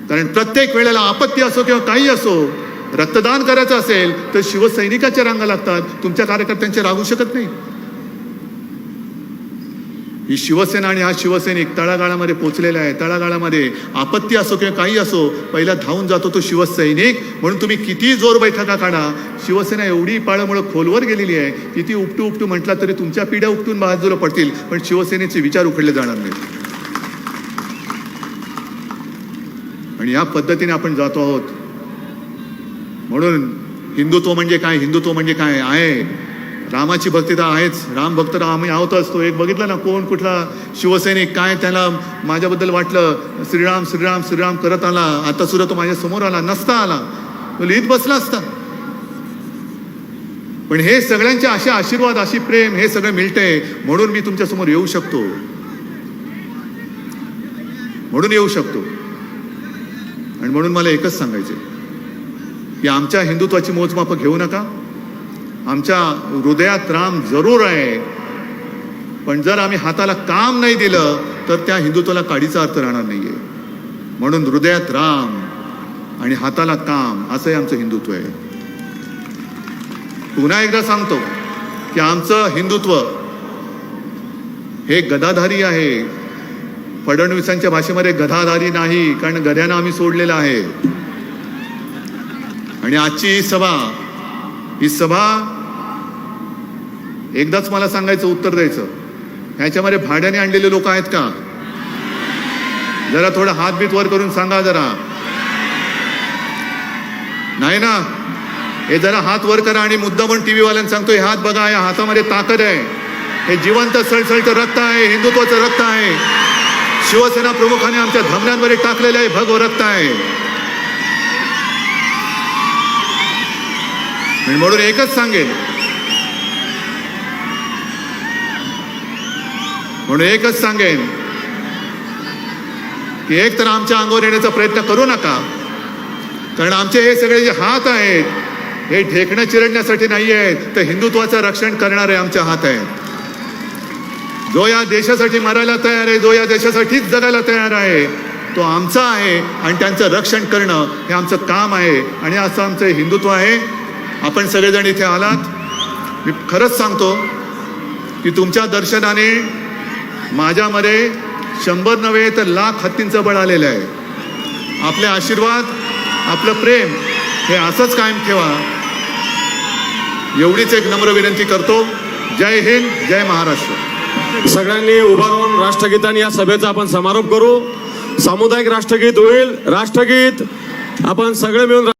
कारण प्रत्येक वेळेला आपत्ती असो किंवा काही असो, रक्तदान करायचं असेल तर शिवसैनिकाच्या रांगा लागतात, तुमच्या कार्यकर्त्यांचे रागू शकत नाही. ही शिवसेना आणि हा शिवसैनिक तळागाळामध्ये पोहोचलेला आहे. तळागाळामध्ये आपत्ती असो किंवा काही असो, पहिला धावून जातो तो शिवसैनिक. म्हणून तुम्ही किती जोर बैठका काढा, शिवसेना एवढी पाळमुळं खोलवर गेलेली आहे, किती उपटू म्हटला तरी तुमच्या पिढ्या उपटून बाजूला पडतील, पण शिवसेनेचे विचार उखडले जाणार नाहीत. आणि या पद्धतीने आपण जातो आहोत. म्हणून हिंदुत्व म्हणजे काय आहे. रामाची भक्ती तर आहेच, राम भक्त आम्ही आहोतच. तो एक बघितला ना, कोण कुठला शिवसैनिक काय त्याला माझ्याबद्दल वाटलं, श्रीराम श्रीराम श्रीराम करत आला, आता सुद्धा तो माझ्या समोर आला नसता आला, तो लिहित बसला असता. पण हे सगळ्यांचे असे आशीर्वाद, अशी प्रेम, हे सगळं मिळतंय म्हणून मी तुमच्या समोर येऊ शकतो. आणि म्हणून मला एकच सांगायचे की आमच्या हिंदुत्वाची मोजमाप घेऊ नका. आमच्या हृदयात राम जरूर आहे, पण जर आम्ही हाताला काम नाही दिलं तर त्या हिंदुत्वाला काडीचा अर्थ राहणार नाहीये. म्हणून हृदयात राम आणि हाताला काम, असंही आमचं हिंदुत्व आहे. पुन्हा एकदा सांगतो की आमचं हिंदुत्व हे गदाधारी आहे. फडणवीसांच्या भाषेमध्ये गदाधारी नाही, कारण गद्यानं आम्ही सोडलेलं आहे. आणि आजची ही सभा एकदाच मला सांगायचं, उत्तर द्यायचं, ह्याच्यामध्ये भाड्याने आणलेले लोक आहेत का? जरा थोडं हातबीत वर करून सांगा जरा. नाही ना? हे जरा हात वर करा आणि मुद्दा म्हणून टीव्ही वाल्यांना सांगतो, हे हात बघा, या हातामध्ये ताकद आहे, हे जिवंत सळसळतं रक्त आहे, हिंदुत्वाचं रक्त आहे. शिवसेना प्रमुखाने आमच्या धमन्यांमध्ये टाकलेलं आहे भगव रक्त आहे. म्हणून एकच सांगेन की एक तर आमच्या अंगावर येण्याचा प्रयत्न करू नका, कारण आमचे हे सगळे जे हात आहेत हे ढेकणं चिरडण्यासाठी नाही आहेत, तर हिंदुत्वाचं रक्षण करणारे आमचे हात आहेत. जो या देशासाठी मरायला तयार आहे, जो या देशासाठीच जगायला तयार आहे, तो आमचा आहे. आणि त्यांचं रक्षण करणं हे आमचं काम आहे. आणि असं आमचं हिंदुत्व आहे. आपण सगळेजण इथे आलात, मी खरंच सांगतो की तुमच्या दर्शनाने माझ्यामध्ये 100 नव्हे तर लाख हत्तींचं बळ आलेलं आहे. आपले आशीर्वाद, आपलं प्रेम हे असंच कायम ठेवा, एवढीच एक नम्र विनंती करतो. जय हिंद, जय महाराष्ट्र. सगळ्यांनी उभा राहून राष्ट्रगीताने या सभेचा आपण समारोप करू. सामुदायिक राष्ट्रगीत होईल. राष्ट्रगीत आपण सगळे मिळून